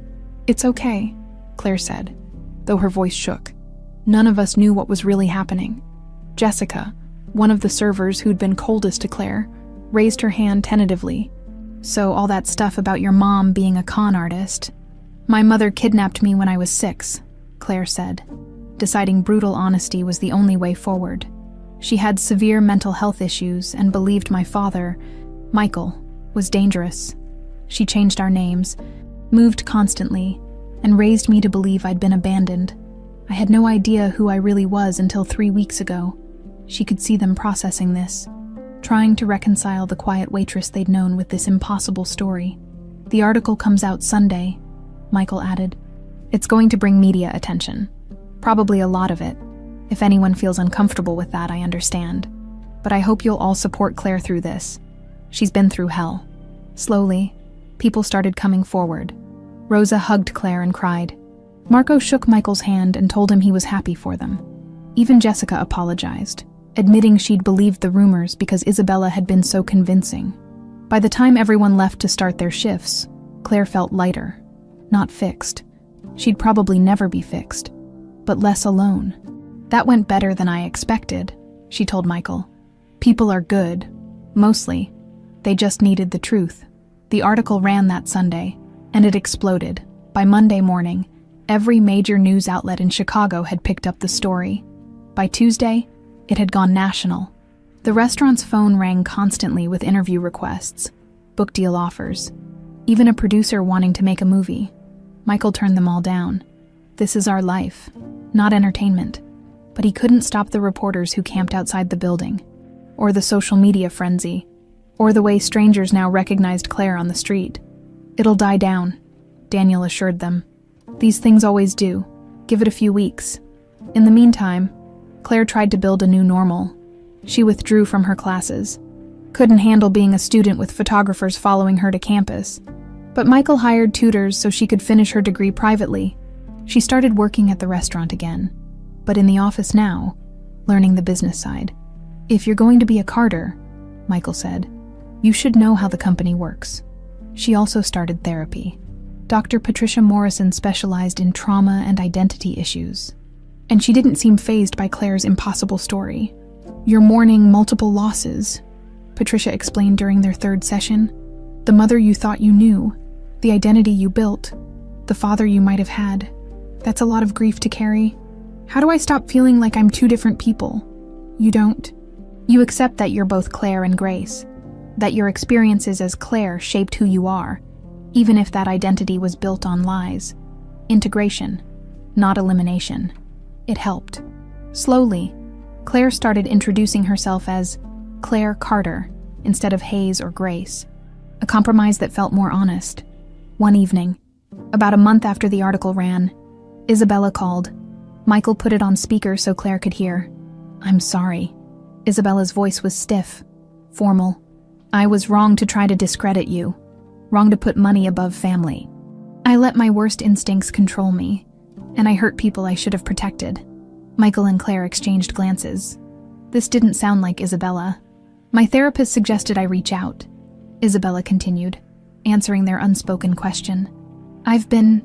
"It's okay," Claire said, though her voice shook. "None of us knew what was really happening." Jessica, one of the servers who'd been coldest to Claire, raised her hand tentatively. "So all that stuff about your mom being a con artist." "My mother kidnapped me when I was 6, Claire said, deciding brutal honesty was the only way forward. She had severe mental health issues and believed my father, Michael, was dangerous. She changed our names, moved constantly, and raised me to believe I'd been abandoned. I had no idea who I really was until 3 weeks ago." She could see them processing this, trying to reconcile the quiet waitress they'd known with this impossible story. "The article comes out Sunday," Michael added. "It's going to bring media attention. Probably a lot of it. If anyone feels uncomfortable with that, I understand. But I hope you'll all support Claire through this. She's been through hell." Slowly, people started coming forward. Rosa hugged Claire and cried. Marco shook Michael's hand and told him he was happy for them. Even Jessica apologized, admitting she'd believed the rumors because Isabella had been so convincing. By the time everyone left to start their shifts, Claire felt lighter, not fixed. She'd probably never be fixed, but less alone. "That went better than I expected," she told Michael. "People are good, mostly. They just needed the truth." The article ran that Sunday, and it exploded. By Monday morning, every major news outlet in Chicago had picked up the story. By Tuesday, it had gone national. The restaurant's phone rang constantly with interview requests, book deal offers, even a producer wanting to make a movie. Michael turned them all down. This is our life, not entertainment. But he couldn't stop the reporters who camped outside the building, or the social media frenzy, or the way strangers now recognized Claire on the street. "It'll die down," Daniel assured them. "These things always do. Give it a few weeks." In the meantime, Claire tried to build a new normal. She withdrew from her classes, couldn't handle being a student with photographers following her to campus. But Michael hired tutors so she could finish her degree privately. She started working at the restaurant again, but in the office now, learning the business side. "If you're going to be a Carter," Michael said, "you should know how the company works." She also started therapy. Dr. Patricia Morrison specialized in trauma and identity issues. And she didn't seem fazed by Claire's impossible story. "You're mourning multiple losses," Patricia explained during their 3rd session. "The mother you thought you knew, the identity you built, the father you might have had. That's a lot of grief to carry. How do I stop feeling like I'm two different people? You don't. You accept that you're both Claire and Grace, that your experiences as Claire shaped who you are, even if that identity was built on lies. Integration, not elimination. It helped. Slowly, Claire started introducing herself as Claire Carter instead of Hayes or Grace, a compromise that felt more honest. One evening, about a month after the article ran, Isabella called. Michael put it on speaker so Claire could hear. "I'm sorry." Isabella's voice was stiff, formal. "I was wrong to try to discredit you, wrong to put money above family. I let my worst instincts control me, and I hurt people I should have protected." Michael and Claire exchanged glances. This didn't sound like Isabella. "My therapist suggested I reach out," Isabella continued, answering their unspoken question. "I've been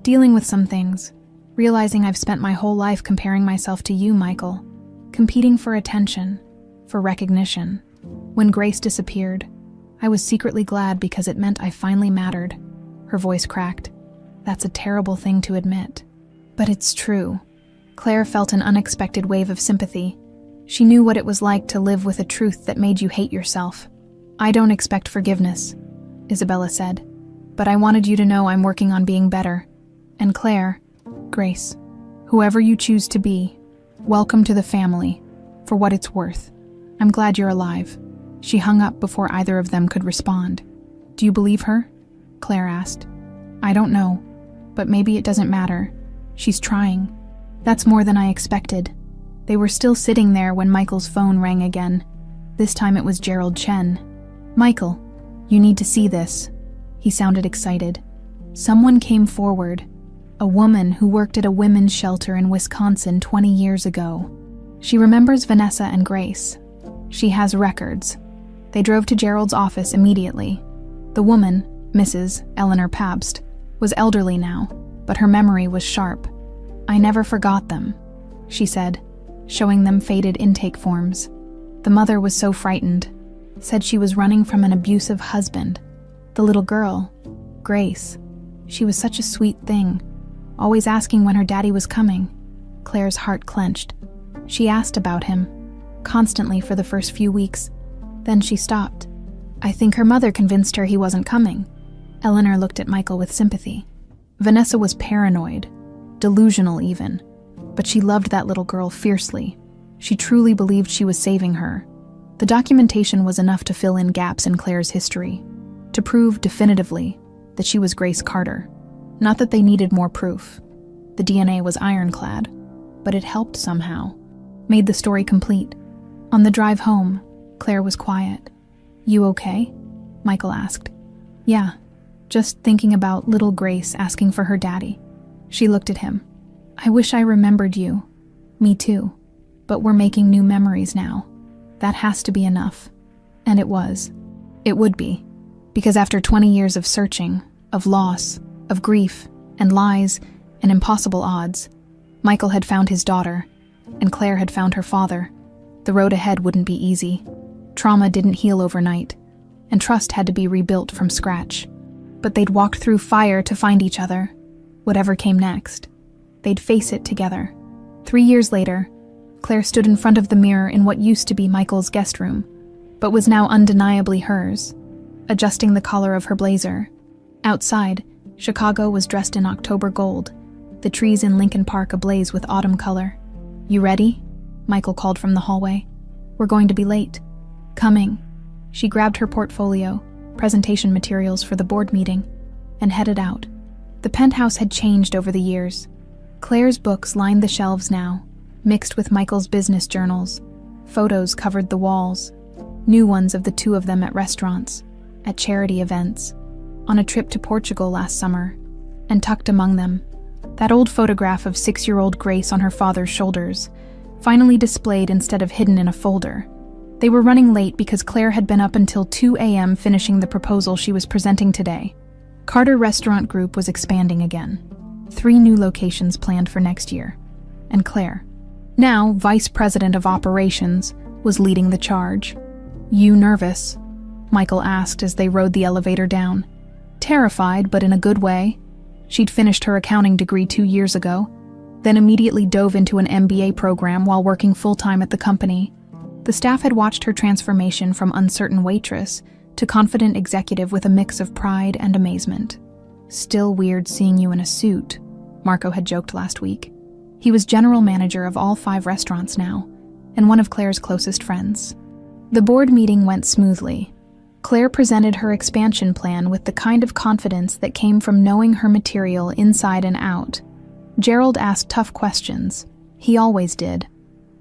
dealing with some things, realizing I've spent my whole life comparing myself to you, Michael, competing for attention, for recognition. When Grace disappeared, I was secretly glad because it meant I finally mattered." Her voice cracked. "That's a terrible thing to admit, but it's true." Claire felt an unexpected wave of sympathy. She knew what it was like to live with a truth that made you hate yourself. "I don't expect forgiveness," Isabella said, "but I wanted you to know I'm working on being better. And Claire, Grace, whoever you choose to be, welcome to the family, for what it's worth. I'm glad you're alive." She hung up before either of them could respond. "Do you believe her?" Claire asked. "I don't know, but maybe it doesn't matter. She's trying." "That's more than I expected." They were still sitting there when Michael's phone rang again. This time it was Gerald Chen. "Michael, you need to see this." He sounded excited. Someone came forward. A woman who worked at a women's shelter in Wisconsin 20 years ago. She remembers Vanessa and Grace. She has records. They drove to Gerald's office immediately. The woman, Mrs. Eleanor Pabst, was elderly now, but her memory was sharp. "I never forgot them," she said, showing them faded intake forms. The mother was so frightened, said she was running from an abusive husband. The little girl, Grace, she was such a sweet thing, always asking when her daddy was coming. Claire's heart clenched. She asked about him, constantly for the first few weeks. Then she stopped. "I think her mother convinced her he wasn't coming." Eleanor looked at Michael with sympathy. Vanessa was paranoid, delusional even, but she loved that little girl fiercely. She truly believed she was saving her. The documentation was enough to fill in gaps in Claire's history, to prove definitively that she was Grace Carter. Not that they needed more proof. The DNA was ironclad, but it helped somehow, made the story complete. On the drive home, Claire was quiet. "You okay?" Michael asked. "Yeah, just thinking about little Grace asking for her daddy." She looked at him. "I wish I remembered you." "Me too. But we're making new memories now. That has to be enough." And it was. It would be. Because after 20 years of searching, of loss, of grief, and lies, and impossible odds, Michael had found his daughter, and Claire had found her father. The road ahead wouldn't be easy. Trauma didn't heal overnight, and trust had to be rebuilt from scratch. But they'd walked through fire to find each other. Whatever came next, they'd face it together. 3 years later, Claire stood in front of the mirror in what used to be Michael's guest room, but was now undeniably hers, adjusting the collar of her blazer. Outside, Chicago was dressed in October gold, the trees in Lincoln Park ablaze with autumn color. "You ready?" Michael called from the hallway. "We're going to be late." "Coming." She grabbed her portfolio, presentation materials for the board meeting, and headed out. The penthouse had changed over the years. Claire's books lined the shelves now, mixed with Michael's business journals. Photos covered the walls, new ones of the two of them at restaurants, at charity events, on a trip to Portugal last summer, and tucked among them, that old photograph of 6-year-old Grace on her father's shoulders, finally displayed instead of hidden in a folder. They were running late because Claire had been up until 2 a.m. finishing the proposal she was presenting today. Carter Restaurant Group was expanding again. 3 new locations planned for next year. And Claire, now Vice President of Operations, was leading the charge. "You nervous?" Michael asked as they rode the elevator down. "Terrified, but in a good way." She'd finished her accounting degree 2 years ago, then immediately dove into an MBA program while working full-time at the company. The staff had watched her transformation from uncertain waitress to confident executive with a mix of pride and amazement. "Still weird seeing you in a suit," Marco had joked last week. He was general manager of all 5 restaurants now, and one of Claire's closest friends. The board meeting went smoothly. Claire presented her expansion plan with the kind of confidence that came from knowing her material inside and out. Gerald asked tough questions. He always did.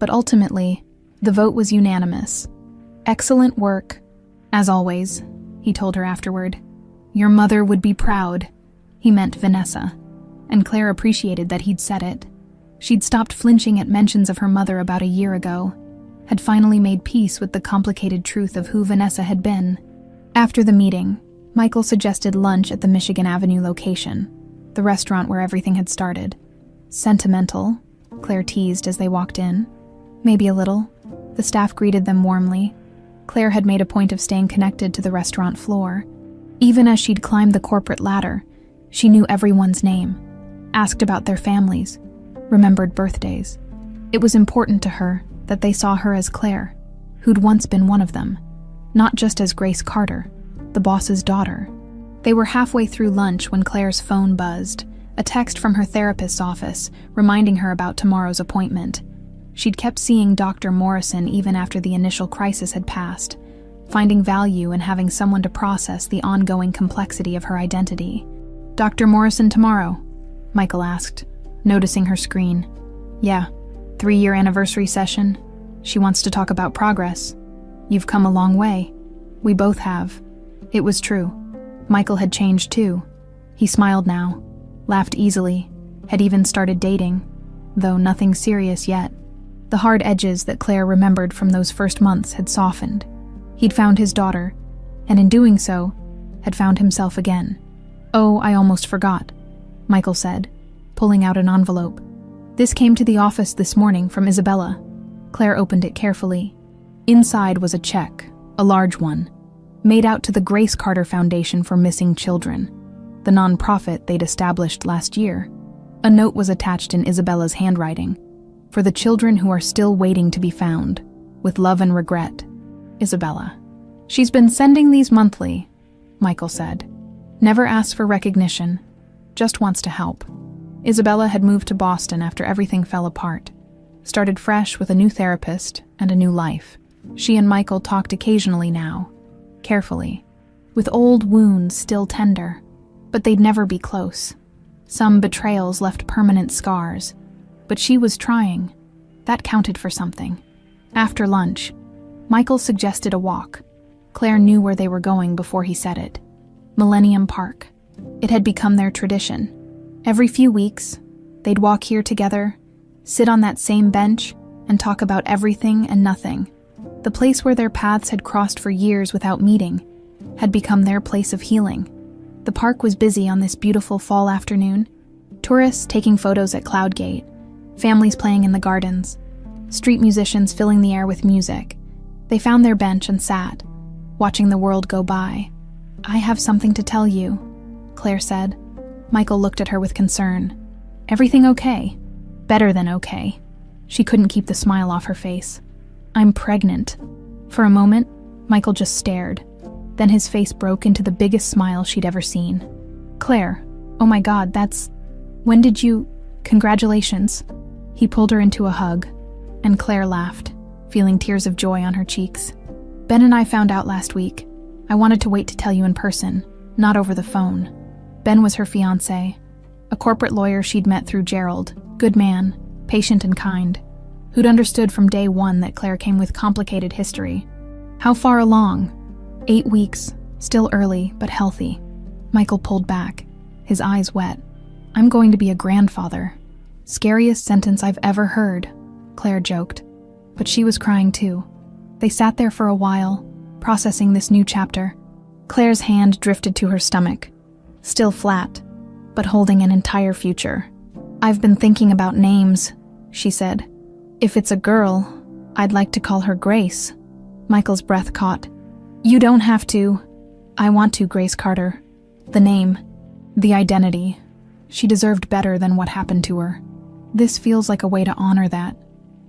But ultimately, the vote was unanimous. "Excellent work, as always," he told her afterward. "Your mother would be proud." He meant Vanessa, and Claire appreciated that he'd said it. She'd stopped flinching at mentions of her mother about a year ago, had finally made peace with the complicated truth of who Vanessa had been. After the meeting, Michael suggested lunch at the Michigan Avenue location, the restaurant where everything had started. "Sentimental," Claire teased as they walked in. "Maybe a little." The staff greeted them warmly. Claire had made a point of staying connected to the restaurant floor. Even as she'd climbed the corporate ladder, she knew everyone's name, asked about their families, remembered birthdays. It was important to her that they saw her as Claire, who'd once been one of them, not just as Grace Carter, the boss's daughter. They were halfway through lunch when Claire's phone buzzed, a text from her therapist's office reminding her about tomorrow's appointment. She'd kept seeing Dr. Morrison even after the initial crisis had passed, finding value in having someone to process the ongoing complexity of her identity. "Dr. Morrison tomorrow?" Michael asked, noticing her screen. "Yeah, 3-year anniversary session. She wants to talk about progress. You've come a long way." "We both have." It was true. Michael had changed too. He smiled now, laughed easily, had even started dating, though nothing serious yet. The hard edges that Claire remembered from those first months had softened. He'd found his daughter, and in doing so, had found himself again. "Oh, I almost forgot," Michael said, pulling out an envelope. "This came to the office this morning from Isabella." Claire opened it carefully. Inside was a check, a large one, made out to the Grace Carter Foundation for Missing Children, the nonprofit they'd established last year. A note was attached in Isabella's handwriting. "For the children who are still waiting to be found, with love and regret, Isabella." "She's been sending these monthly," Michael said. "Never asks for recognition, just wants to help." Isabella had moved to Boston after everything fell apart, started fresh with a new therapist and a new life. She and Michael talked occasionally now, carefully, with old wounds still tender, but they'd never be close. Some betrayals left permanent scars, but she was trying. That counted for something. After lunch, Michael suggested a walk. Claire knew where they were going before he said it. Millennium Park. It had become their tradition. Every few weeks, they'd walk here together, sit on that same bench, and talk about everything and nothing. The place where their paths had crossed for years without meeting had become their place of healing. The park was busy on this beautiful fall afternoon. Tourists taking photos at Cloud Gate, families playing in the gardens, street musicians filling the air with music. They found their bench and sat, watching the world go by. "I have something to tell you," Claire said. Michael looked at her with concern. "Everything okay?" "Better than okay." She couldn't keep the smile off her face. "I'm pregnant." For a moment, Michael just stared. Then his face broke into the biggest smile she'd ever seen. "Claire, oh my God, when did you... Congratulations." He pulled her into a hug, and Claire laughed, feeling tears of joy on her cheeks. "Ben and I found out last week. I wanted to wait to tell you in person, not over the phone." Ben was her fiancé, a corporate lawyer she'd met through Gerald, good man, patient and kind, who'd understood from day one that Claire came with complicated history. "How far along?" 8 weeks, still early, but healthy. Michael pulled back, his eyes wet. "I'm going to be a grandfather." "Scariest sentence I've ever heard," Claire joked. But she was crying too. They sat there for a while, processing this new chapter. Claire's hand drifted to her stomach, still flat, but holding an entire future. "I've been thinking about names," she said. "If it's a girl, I'd like to call her Grace." Michael's breath caught. "You don't have to." "I want to, Grace Carter. The name, the identity." She deserved better than what happened to her. This feels like a way to honor that,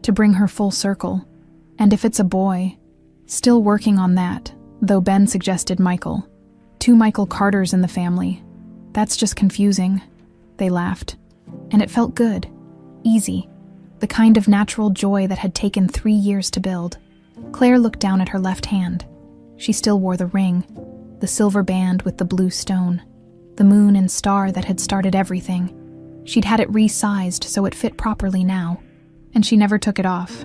to bring her full circle. And if it's a boy, still working on that, though Ben suggested Michael. 2 Michael Carters in the family. That's just confusing. They laughed. And it felt good. Easy. The kind of natural joy that had taken 3 years to build. Claire looked down at her left hand. She still wore the ring, the silver band with the blue stone, the moon and star that had started everything. She'd had it resized so it fit properly now, and she never took it off.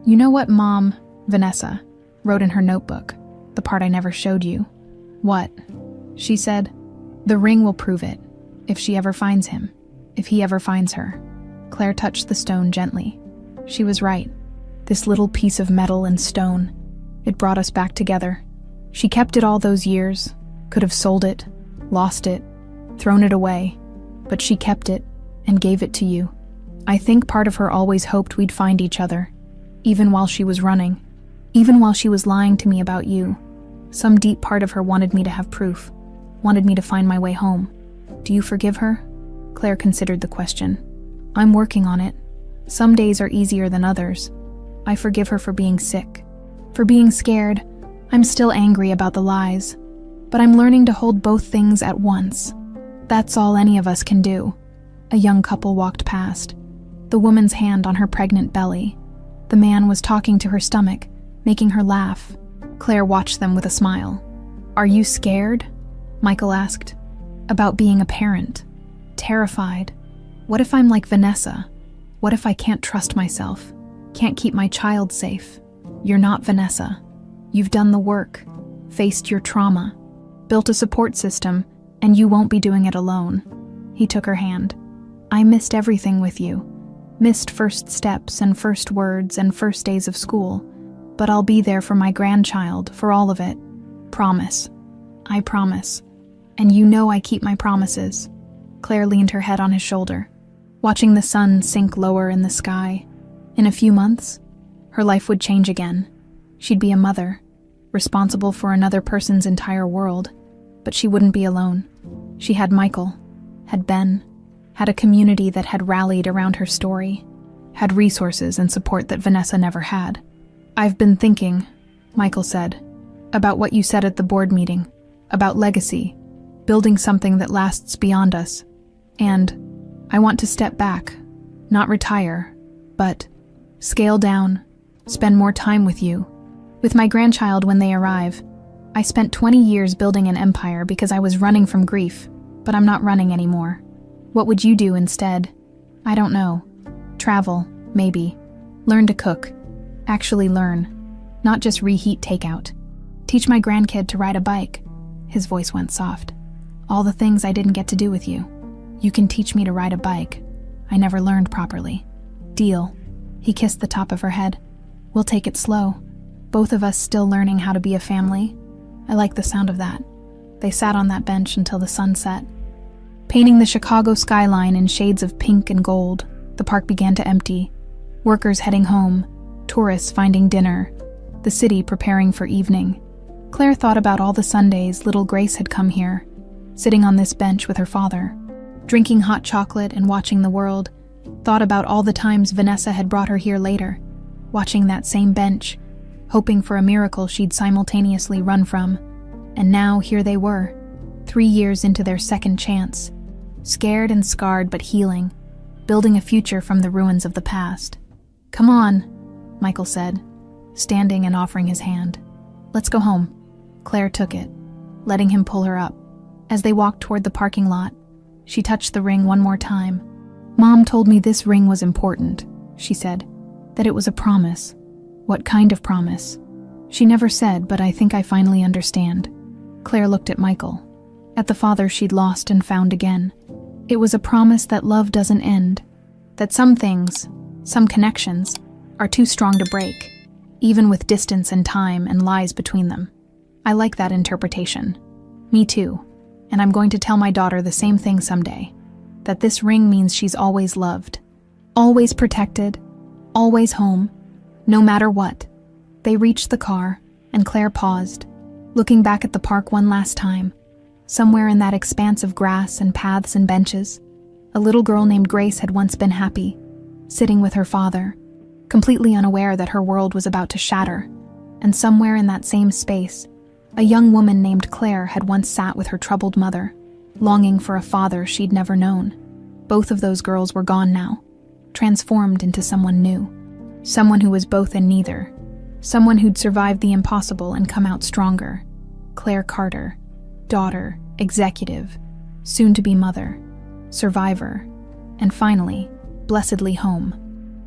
You know what Mom, Vanessa, wrote in her notebook, the part I never showed you? What? She said, "The ring will prove it, if she ever finds him, if he ever finds her." Claire touched the stone gently. She was right. This little piece of metal and stone, it brought us back together. She kept it all those years, could have sold it, lost it, thrown it away, but she kept it and gave it to you. I think part of her always hoped we'd find each other, even while she was running, even while she was lying to me about you. Some deep part of her wanted me to have proof, wanted me to find my way home. Do you forgive her? Claire considered the question. I'm working on it. Some days are easier than others. I forgive her for being sick, for being scared. I'm still angry about the lies, but I'm learning to hold both things at once. That's all any of us can do. A young couple walked past, the woman's hand on her pregnant belly. The man was talking to her stomach, making her laugh. Claire watched them with a smile. Are you scared? Michael asked. About being a parent. Terrified. What if I'm like Vanessa? What if I can't trust myself? Can't keep my child safe? You're not Vanessa. You've done the work, faced your trauma, built a support system, and you won't be doing it alone. He took her hand. I missed everything with you. Missed first steps and first words and first days of school. But I'll be there for my grandchild, for all of it. Promise. I promise. And you know I keep my promises. Claire leaned her head on his shoulder, watching the sun sink lower in the sky. In a few months, her life would change again. She'd be a mother, responsible for another person's entire world, but she wouldn't be alone. She had Michael, had Ben, had a community that had rallied around her story, had resources and support that Vanessa never had. I've been thinking, Michael said, about what you said at the board meeting, about legacy, building something that lasts beyond us. And I want to step back, not retire, but scale down, spend more time with you. With my grandchild when they arrive. I spent 20 years building an empire because I was running from grief, but I'm not running anymore. What would you do instead? I don't know. Travel, maybe. Learn to cook. Actually learn. Not just reheat takeout. Teach my grandkid to ride a bike. His voice went soft. All the things I didn't get to do with you. You can teach me to ride a bike. I never learned properly. Deal. He kissed the top of her head. We'll take it slow. Both of us still learning how to be a family. I like the sound of that. They sat on that bench until the sun set. Painting the Chicago skyline in shades of pink and gold, the park began to empty. Workers heading home, tourists finding dinner, the city preparing for evening. Claire thought about all the Sundays little Grace had come here, sitting on this bench with her father, drinking hot chocolate and watching the world. Thought about all the times Vanessa had brought her here later, watching that same bench, hoping for a miracle she'd simultaneously run from. And now here they were, 3 years into their second chance, scared and scarred but healing, building a future from the ruins of the past. Come on, Michael said, standing and offering his hand. Let's go home. Claire took it, letting him pull her up. As they walked toward the parking lot, she touched the ring one more time. Mom told me this ring was important, she said, that it was a promise. What kind of promise? She never said, but I think I finally understand. Claire looked at Michael, at the father she'd lost and found again. It was a promise that love doesn't end, that some things, some connections, are too strong to break, even with distance and time and lies between them. I like that interpretation. Me too. And I'm going to tell my daughter the same thing someday, that this ring means she's always loved, always protected, always home, no matter what. They reached the car, and Claire paused, looking back at the park one last time. Somewhere in that expanse of grass and paths and benches, A little girl named Grace had once been happy, sitting with her father, completely unaware that her world was about to shatter. And somewhere in that same space, a young woman named Claire had once sat with her troubled mother, longing for a father she'd never known. Both of those girls were gone now, transformed into someone new. Someone who was both and neither. Someone who'd survived the impossible and come out stronger. Claire Carter, daughter, executive, soon-to-be mother, survivor, and finally, blessedly home.